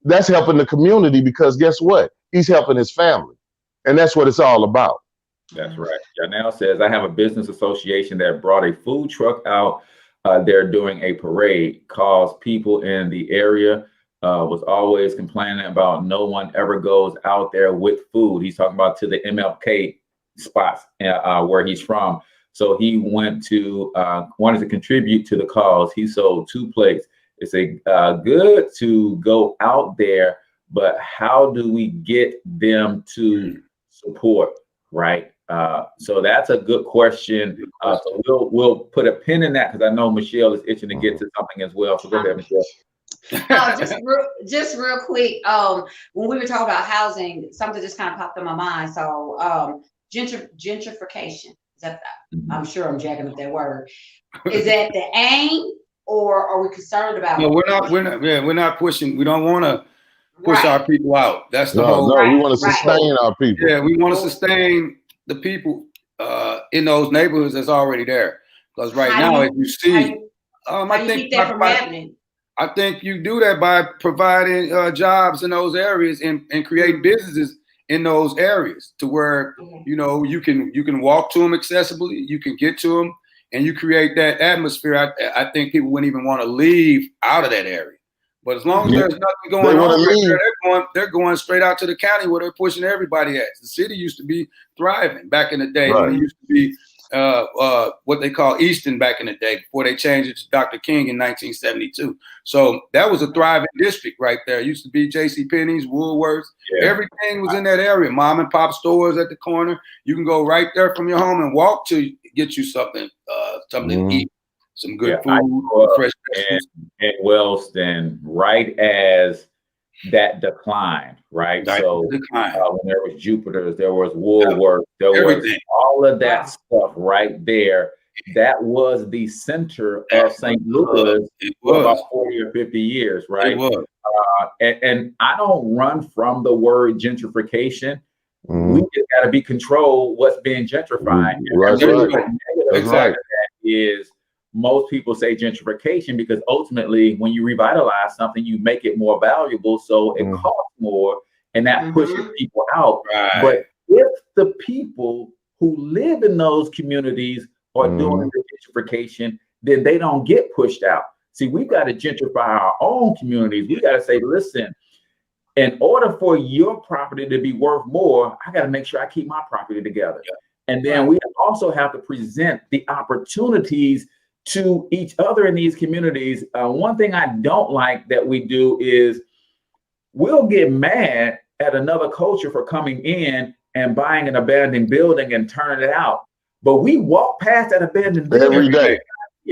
that's helping the community, because guess what? He's helping his family. And that's what it's all about. That's right. Janelle says, I have a business association that brought a food truck out. They're doing a parade, cause people in the area was always complaining about no one ever goes out there with food. He's talking about to the MLK spots where he's from. So he went to wanted to contribute to the cause. He sold 2 plates. It's good to go out there, but how do we get them to support, right? So that's a good question. So we'll put a pin in that, because I know Michelle is itching to get to something as well. So go ahead, Michelle. Just real quick. When we were talking about housing, something just kind of popped in my mind. So gentrification. Is that, I'm sure I'm jacking up that word. Is that the aim, or are we concerned about? No, we're not pushing. We don't want to push our people out. That's the whole. No, we want to sustain our people. Yeah, we want to sustain the people in those neighborhoods that's already there. Because right now, as you see, I think keep that from happening? I think you do that by providing jobs in those areas and creating businesses in those areas to where you know you can walk to them accessibly, you can get to them, and you create that atmosphere. I think people wouldn't even want to leave out of that area. But as long as there's nothing going on, they're going straight out to the county where they're pushing everybody at. The city used to be thriving back in the day. When it used to be what they call Easton back in the day, before they changed it to Dr. King in 1972. So that was a thriving district right there. It used to be JCPenney's, Woolworths. Everything was in that area. Mom and pop stores at the corner. You can go right there from your home and walk to get you something to eat. Some good food, fresh and Wellston, right as that declined, right? So when there was Jupiter's, there was Woolworth, there was all of that stuff right there. That was the center of St. Louis for about 40 or 50 years, right? It was. And I don't run from the word gentrification. We just got to be controlled what's being gentrified. Exactly. That is, most people say gentrification because ultimately when you revitalize something, you make it more valuable, so it costs more, and that pushes people out. But if the people who live in those communities are doing the gentrification, then they don't get pushed out. See, we've got to gentrify our own communities. We got to say, listen, in order for your property to be worth more, I got to make sure I keep my property together. And then we also have to present the opportunities to each other in these communities. One thing I don't like that we do is we'll get mad at another culture for coming in and buying an abandoned building and turning it out. But we walk past that abandoned building every day.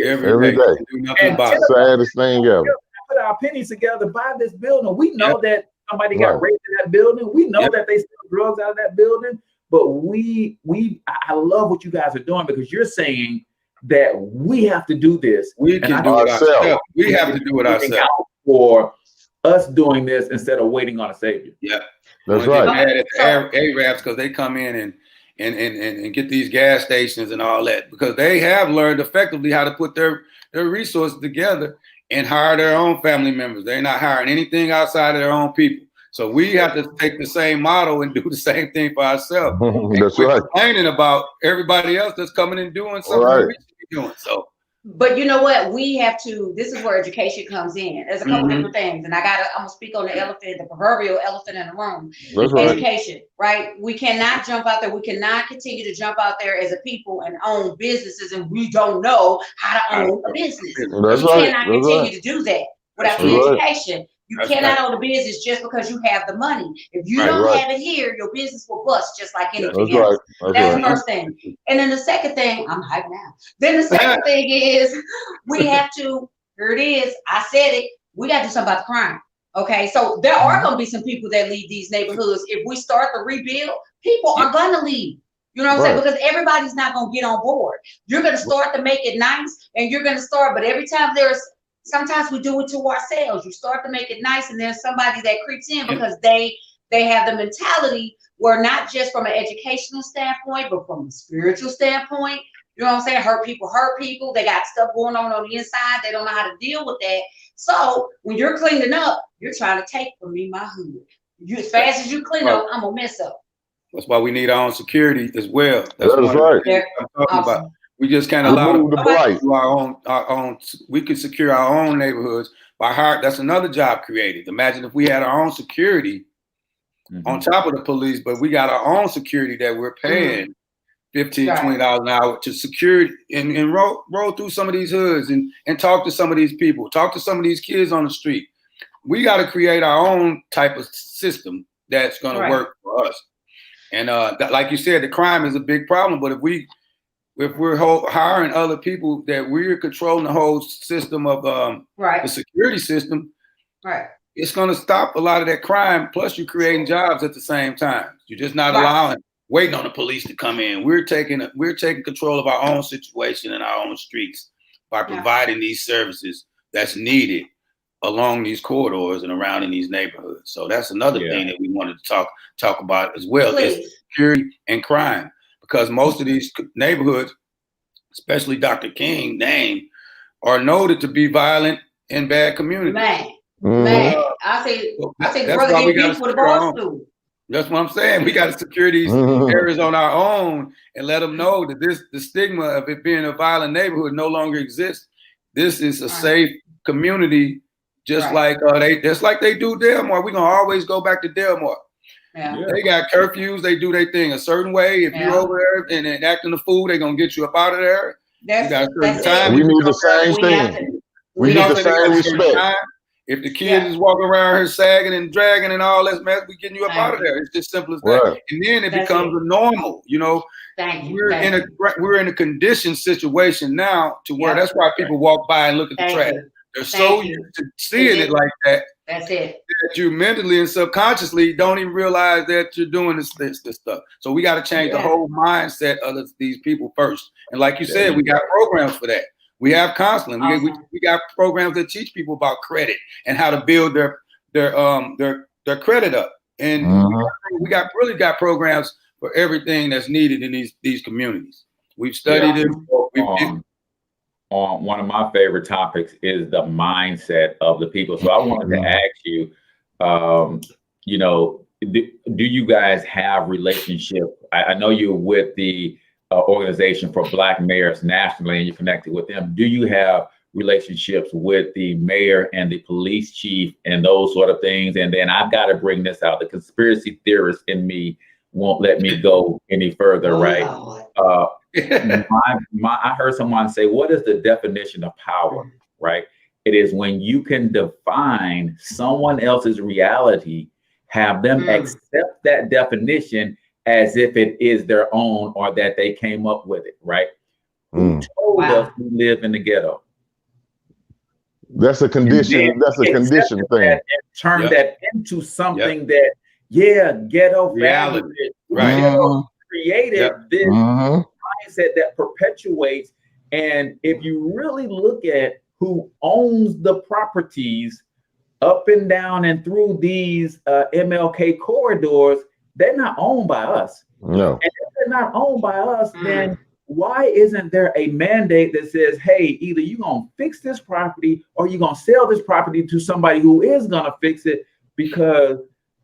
Every day. And saddest thing ever. Put our pennies together, buy this building. We know that somebody got raped in that building. We know that they steal drugs out of that building. But I love what you guys are doing, because you're saying that we have to do this. We can do it ourselves. We have to do it ourselves. For us doing this instead of waiting on a savior. Yeah, that's right. Mad at the Arabs because they come in and get these gas stations and all that, because they have learned effectively how to put their resources together and hire their own family members. They're not hiring anything outside of their own people. So we have to take the same model and do the same thing for ourselves. That's right. Complaining about everybody else that's coming and doing something that we should be doing. So. But you know what? We have to, this is where education comes in. There's a couple different things. And I'm going to speak on the elephant, the proverbial elephant in the room. That's education, right? We cannot jump out there. We cannot continue to jump out there as a people and own businesses, and we don't know how to own a business. That's we cannot continue to do that without the education. You cannot own a business just because you have the money. If you don't have it here, your business will bust just like anything else. That's the first thing. And then the second thing, I'm hyped now. Then the second thing is we have to, here it is, I said it, we got to do something about the crime. Okay, so there are going to be some people that leave these neighborhoods. If we start the rebuild, people are going to leave. You know what I'm saying? Because everybody's not going to get on board. You're going to start to make it nice, and you're going to start, but every time sometimes we do it to ourselves. You start to make it nice, and there's somebody that creeps in because they have the mentality where not just from an educational standpoint, but from a spiritual standpoint, you know what I'm saying? Hurt people. They got stuff going on the inside. They don't know how to deal with that. So when you're cleaning up, you're trying to take from me my hood. As fast as you clean up, I'm gonna mess up. That's why we need our own security as well. That's right. I'm talking about. We just can't allow our own. We can secure our own neighborhoods by heart. That's another job created. Imagine if we had our own security on top of the police, but we got our own security that we're paying $15, $20 an hour to secure and roll through some of these hoods and talk to some of these people, talk to some of these kids on the street. We got to create our own type of system that's going to work for us. And like you said, the crime is a big problem. But if we're hiring other people, that we're controlling the whole system of the security system, it's going to stop a lot of that crime. Plus, you're creating jobs at the same time. You're just not waiting on the police to come in. We're taking control of our own situation in our own streets by providing these services that's needed along these corridors and around in these neighborhoods. So that's another thing that we wanted to talk about as well, is security and crime. Because most of these neighborhoods, especially Dr. King name, are noted to be violent and bad communities. Man, I say the brother get beat with a ball stool. That's what I'm saying. We got to secure these areas on our own and let them know that the stigma of it being a violent neighborhood no longer exists. This is a safe community, just like they do Delmar. We're gonna always go back to Delmar. They got curfews. They do their thing a certain way. If you're over there and acting a fool, they're gonna get you up out of there. We need the same thing. We need the same respect. If the kids is walking around here sagging and dragging and all that mess, we getting you up out of there. It's just simple as that. And then it becomes a normal. You know, we're in a conditioned situation now to where that's why people walk by and look at the trash. They're so used to seeing it like that. That's it. That you mentally and subconsciously don't even realize that you're doing this stuff. So we got to change the whole mindset of these people first. And like you said, we got programs for that. We have counseling. We got programs that teach people about credit and how to build their credit up. And we really got programs for everything that's needed in these communities. We've studied it. One of my favorite topics is the mindset of the people. So I wanted to ask you, you know, do you guys have relationship? I know you're with the organization for Black mayors nationally, and you're connected with them. Do you have relationships with the mayor and the police chief and those sort of things? And then I've got to bring this out. The conspiracy theorist in me won't let me go any further, right? I heard someone say, what is the definition of power, right? It is when you can define someone else's reality, have them accept that definition as if it is their own or that they came up with it, right? Who told us we live in the ghetto? That's a condition. That's a condition thing. Turn that into something that, ghetto reality, right? Ghetto created this mindset that perpetuates And if you really look at who owns the properties up and down and through these MLK corridors, they're not owned by us. No. And if they're not owned by us, then why isn't there a mandate that says, hey, either you're going to fix this property or you're going to sell this property to somebody who is going to fix it? Because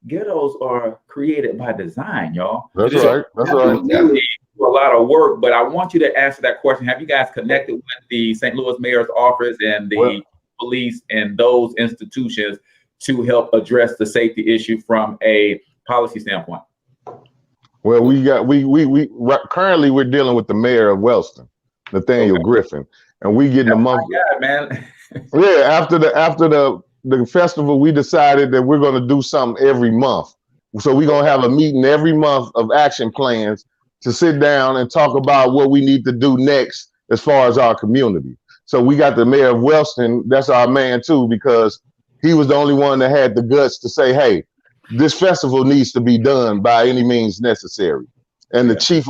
ghettos are created by design, y'all. That's right. That's right. A lot of work, but I want you to answer that question. Have you guys connected with the St. Louis Mayor's office and the police and those institutions to help address the safety issue from a policy standpoint? Well, currently we're dealing with the mayor of Wellston, Nathaniel Griffin, and we getting a month. Yeah, man. Yeah, after the festival, we decided that we're going to do something every month. So we're going to have a meeting every month of action plans to sit down and talk about what we need to do next as far as our community. So we got the mayor of Wellston, that's our man too, because he was the only one that had the guts to say, hey, this festival needs to be done by any means necessary. And the Chief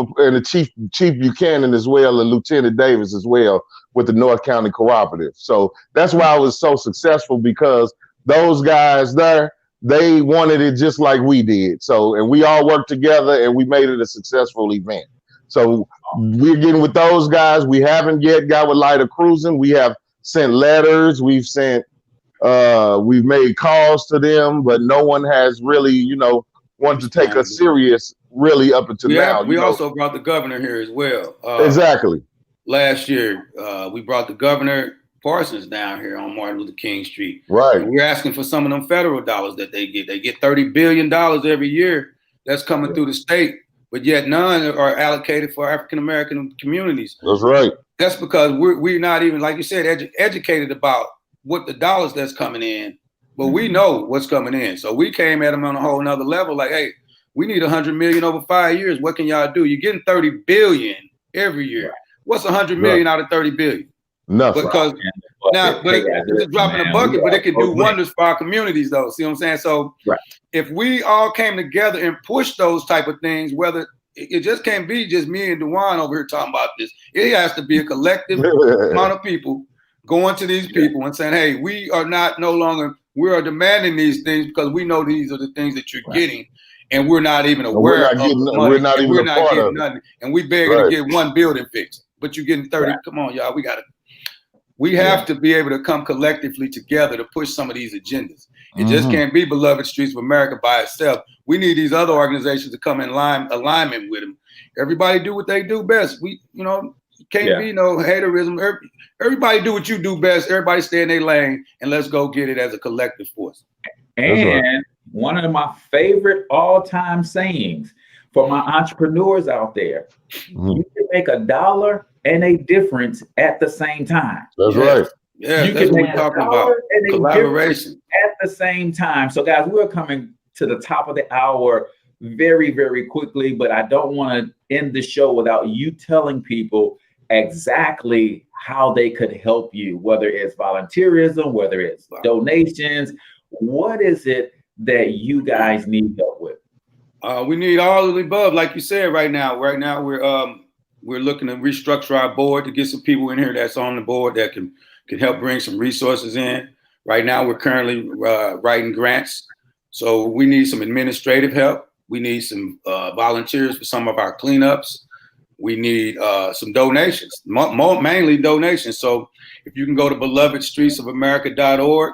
Buchanan as well, and Lieutenant Davis as well with the North County Cooperative. So that's why I was so successful, because those guys there, they wanted it just like we did. So, and we all worked together and we made it a successful event. So we're getting with those guys. We haven't yet got with Lighter Cruising. We have sent letters. We've made calls to them, but no one has really, wanted to take us serious really up until now. We also brought the governor here as well. Exactly. Last year, we brought the governor Parsons down here on Martin Luther King Street. Right. And we're asking for some of them federal dollars that they get. They get $30 billion every year that's coming through the state, but yet none are allocated for African-American communities. That's right. That's because we're not even, like you said, educated about what the dollars that's coming in, but we know what's coming in. So we came at them on a whole nother level. Like, hey, we need 100 million over 5 years. What can y'all do? You're getting 30 billion every year. What's 100 million out of 30 billion? Nothing. Because now, but it's a drop in the bucket, but it can do wonders for our communities, though. See what I'm saying? So if we all came together and pushed those type of things, whether it just can't be just me and Dewan over here talking about this. It has to be a collective amount of people going to these people and saying, hey, we are we are demanding these things because we know these are the things that you're getting. And we're not even aware of the money. We're not even getting nothing. And we begging to get one building fixed. But you're getting 30. Come on, y'all. We have to be able to come collectively together to push some of these agendas. It just can't be Beloved Streets of America by itself. We need these other organizations to come in alignment with them. Everybody do what they do best. Can't be no haterism. Everybody do what you do best. Everybody stay in their lane and let's go get it as a collective force. And one of my favorite all-time sayings for my entrepreneurs out there, you can make $1 and a difference at the same time. That's right. Yeah, you that's can what make we're talking about. Collaboration at the same time. So guys, we're coming to the top of the hour very, very quickly, but I don't want to end the show without you telling people exactly how they could help you, whether it's volunteerism, whether it's donations. What is it that you guys need help with? We need all of the above, like you said. Right now we're looking to restructure our board to get some people in here that's on the board that can help bring some resources in. Right now we're currently writing grants, so we need some administrative help. We need some volunteers for some of our cleanups. We need some donations, mainly donations. So if you can go to belovedstreetsofamerica.org,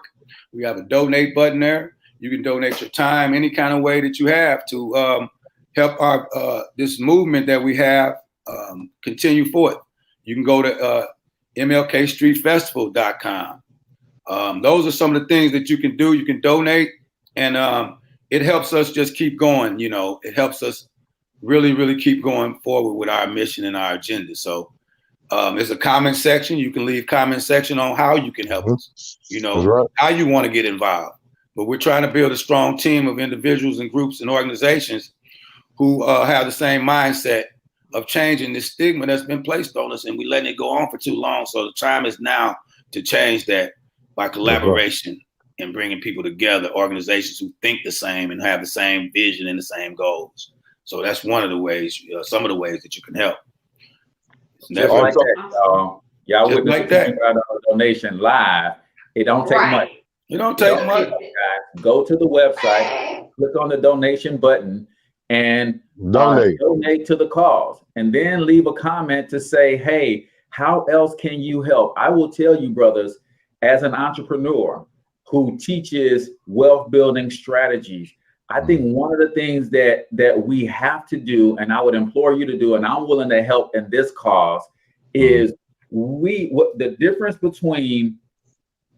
we have a donate button there. You can donate your time, any kind of way that you have to help our this movement that we have continue forth. You can go to MLKstreetfestival.com. Those are some of the things that you can do. You can donate, and it helps us just keep going. It helps us really, really keep going forward with our mission and our agenda. So there's a comment section. You can leave comment section on how you can help us, how you want to get involved. But we're trying to build a strong team of individuals and groups and organizations who have the same mindset of changing this stigma that's been placed on us, and we letting it go on for too long. So the time is now to change that by collaboration and bringing people together, organizations who think the same and have the same vision and the same goals. So that's one of the ways, some of the ways that you can help. Y'all Just witness like a that. $25 donation live. It don't take much. It don't take much. Guys, go to the website, click on the donation button, and donate to the cause. And then leave a comment to say, hey, how else can you help? I will tell you, brothers, as an entrepreneur who teaches wealth building strategies, I think one of the things that we have to do, and I would implore you to do, and I'm willing to help in this cause, is what the difference between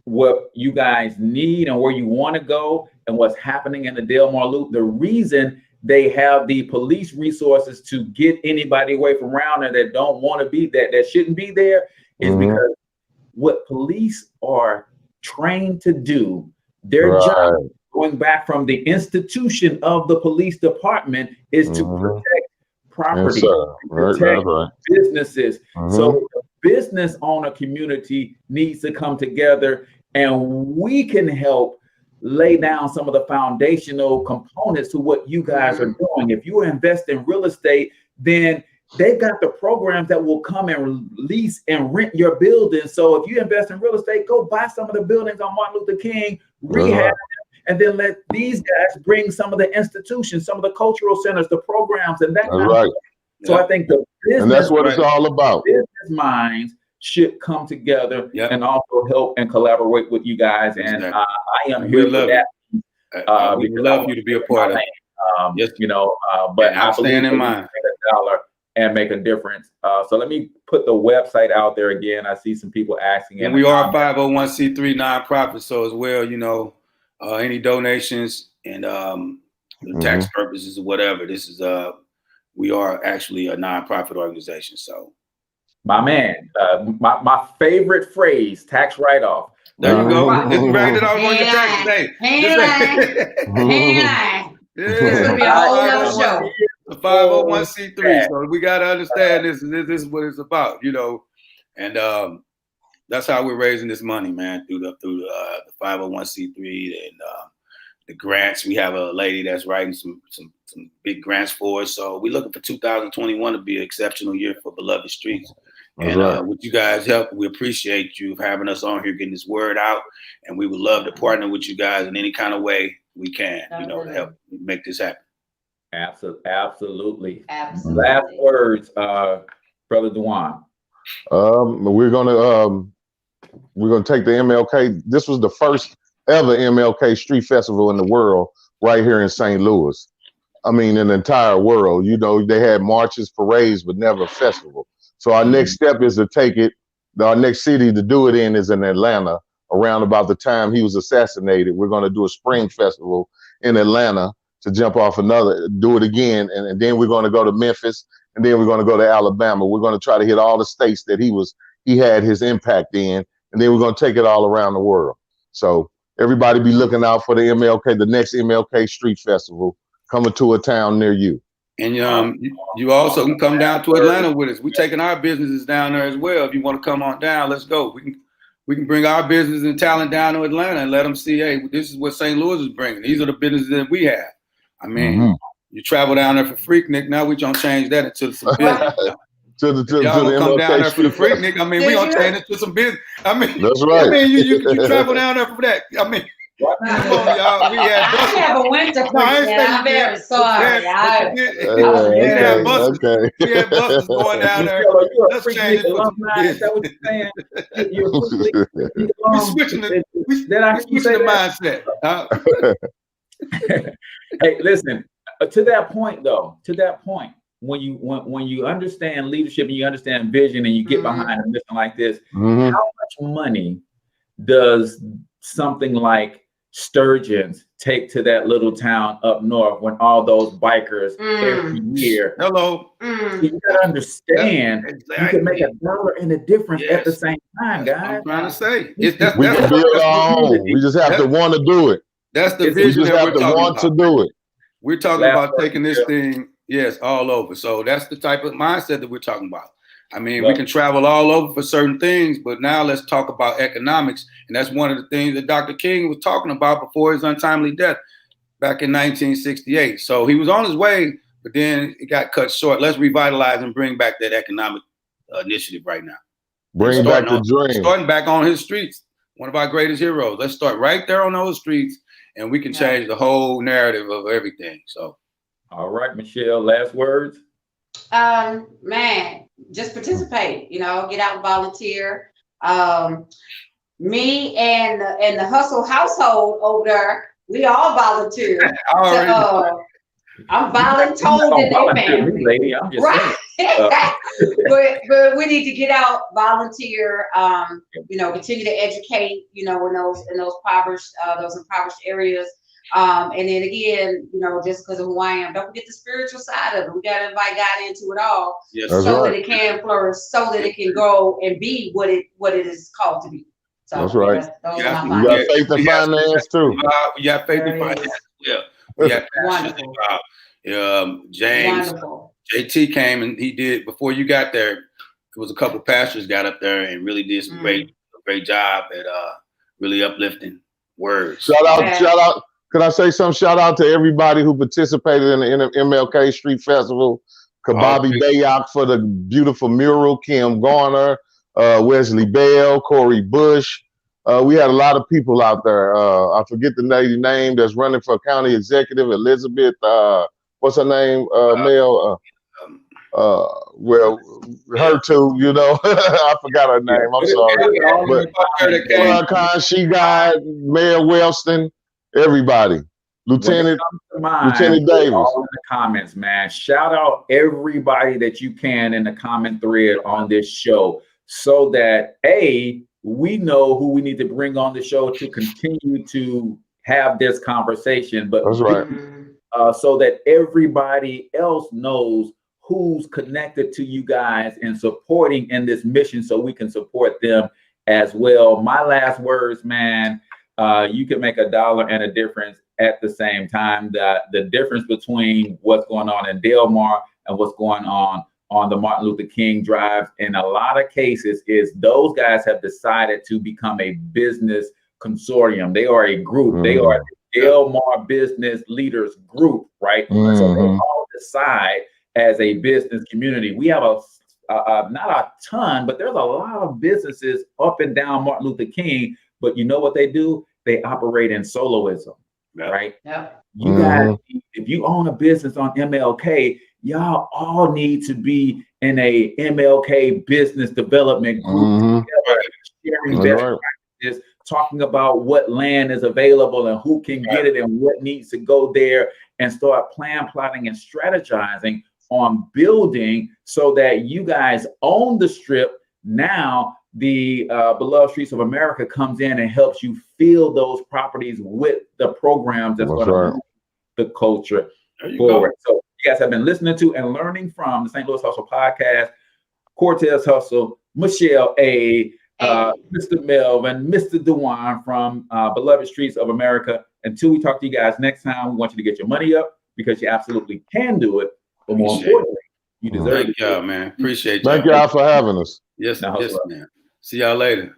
what you guys need and where you want to go and what's happening in the Delmar Loop. The reason they have the police resources to get anybody away from around there that don't want to be that shouldn't be there is because what police are trained to do, their job going back from the institution of the police department is to protect property, protect businesses. So the business owner community needs to come together, and we can help lay down some of the foundational components to what you guys are doing. If you invest in real estate, then they've got the programs that will come and lease and rent your buildings. So if you invest in real estate, go buy some of the buildings on Martin Luther King, rehab them, and then let these guys bring some of the institutions, some of the cultural centers, the programs, and that kind of stuff. So I think the business, and that's what it's all about. Business minds should come together and also help and collaborate with you guys. And I am here for that. We would love you to be a part of it. You know, but I stand in mind. $1 and make a difference. So let me put the website out there again. I see some people asking. And we are a 501c3 nonprofit, so as well, you know, any donations and tax purposes or whatever. This is we are actually a nonprofit organization. So, my man, my favorite phrase, tax write-off. There you go. Just write it off on your tax day. This will be a whole other show. A 501c3. So we got to understand this is what it's about, you know, and that's how we're raising this money, man, through the 501c3 and the grants. We have a lady that's writing some big grants for us. So we're looking for 2021 to be an exceptional year for Beloved Streets. And with you guys' help, we appreciate you having us on here, getting this word out. And we would love to partner with you guys in any kind of way we can, you know, to help make this happen. Absolutely. Last words, Brother Juan. We're gonna take the MLK. This was the first ever MLK Street Festival in the world, right here in St. Louis. I mean, in the entire world. You know, they had marches, parades, but never a festival. So our next step is to take it. Our next city to do it in is in Atlanta. Around about the time he was assassinated, we're going to do a spring festival in Atlanta to jump off do it again, and then we're going to go to Memphis, and then we're going to go to Alabama. We're going to try to hit all the states that he had his impact in, and then we're going to take it all around the world. So everybody be looking out for the next MLK Street Festival coming to a town near you. And you also can come down to Atlanta with us. We're taking our businesses down there as well. If you want to come on down, let's go. We can bring our business and talent down to Atlanta and let them see, hey, this is what St. Louis is bringing. These are the businesses that we have. I mean, you travel down there for Freaknik. Now we're going to change that into some business. to the come down there for the Freaknik. I mean, we're going to change it to some business. I mean, that's right. I mean, you travel down there for that. I mean, I never went to Freaknik. I'm very sorry. We had buses going down there. Let's change it for some business. Is that what you're saying? We're switching the mindset. Hey, listen, to that point, when you understand leadership and you understand vision and you get behind a mission like this, how much money does something like Sturgeon's take to that little town up north when all those bikers every year? You gotta understand, you can make $1 in the difference at the same time, guys. I'm trying to say, we can build our own. We just have to want to do it. That's the vision we just have to want to do it. We're talking about taking this thing, all over. So that's the type of mindset that we're talking about. I mean, we can travel all over for certain things, but now let's talk about economics. And that's one of the things that Dr. King was talking about before his untimely death back in 1968. So he was on his way, but then it got cut short. Let's revitalize and bring back that economic initiative right now. Bring back the dream. Starting back on his streets. One of our greatest heroes. Let's start right there on those streets, and we can change the whole narrative of everything. So, all right, Michelle, last words. Man, just participate. You know, get out and volunteer. Me and the Hustle household over there, we all volunteer. I'm voluntold in their family, lady. I'm just right? But we need to get out, volunteer. You know, continue to educate. You know, in those impoverished areas. And then again, you know, just because of who I am, don't forget the spiritual side of it. We got to invite God into it all, so that it can flourish, so that it can go and be what it is called to be. So that's right. You got faith and finance too. You got faith and finance. Yeah. We got James. Wonderful. JT came and he did, before you got there, it was a couple of pastors got up there and really did some great job at really uplifting words. Shout out. Could I say some shout out to everybody who participated in the MLK Street Festival? Kababi Bayak for the beautiful mural, Kim Garner, Wesley Bell, Corey Bush. We had a lot of people out there. I forget the lady name that's running for county executive, Elizabeth. What's her name? Mel. Well, her too. You know, I forgot her name. I'm sorry. But she got Mayor Wellston. Everybody. Lieutenant Davis. All in the comments, man. Shout out everybody that you can in the comment thread on this show, so that we know who we need to bring on the show to continue to have this conversation. But that's right. So that everybody else knows who's connected to you guys and supporting in this mission, so we can support them as well. My last words, man. You can make $1 and a difference at the same time. The difference between what's going on in Delmar and what's going on the Martin Luther King Drive in a lot of cases is those guys have decided to become a business consortium. They are a group. They are the Delmar Business Leaders Group, right? So they all decide as a business community. We have not a ton, but there's a lot of businesses up and down Martin Luther King. But you know what they do? They operate in soloism, right? Yep. You guys, if you own a business on MLK, y'all all need to be in a MLK business development group, sharing best practices, talking about what land is available and who can get it and what needs to go there, and start plotting, and strategizing on building so that you guys own the strip. Now, the Beloved Streets of America comes in and helps you fill those properties with the programs that's going to move the culture forward. So you guys have been listening to and learning from the St. Louis Hustle Podcast, Cortez Hustle, Michelle A., Mr. Melvin, Mr. Dewan from Beloved Streets of America. Until we talk to you guys next time, we want you to get your money up, because you absolutely can do it. But more importantly, you deserve it. Thank y'all, man. Appreciate you. Thank y'all for having us. Yes, man. See y'all later.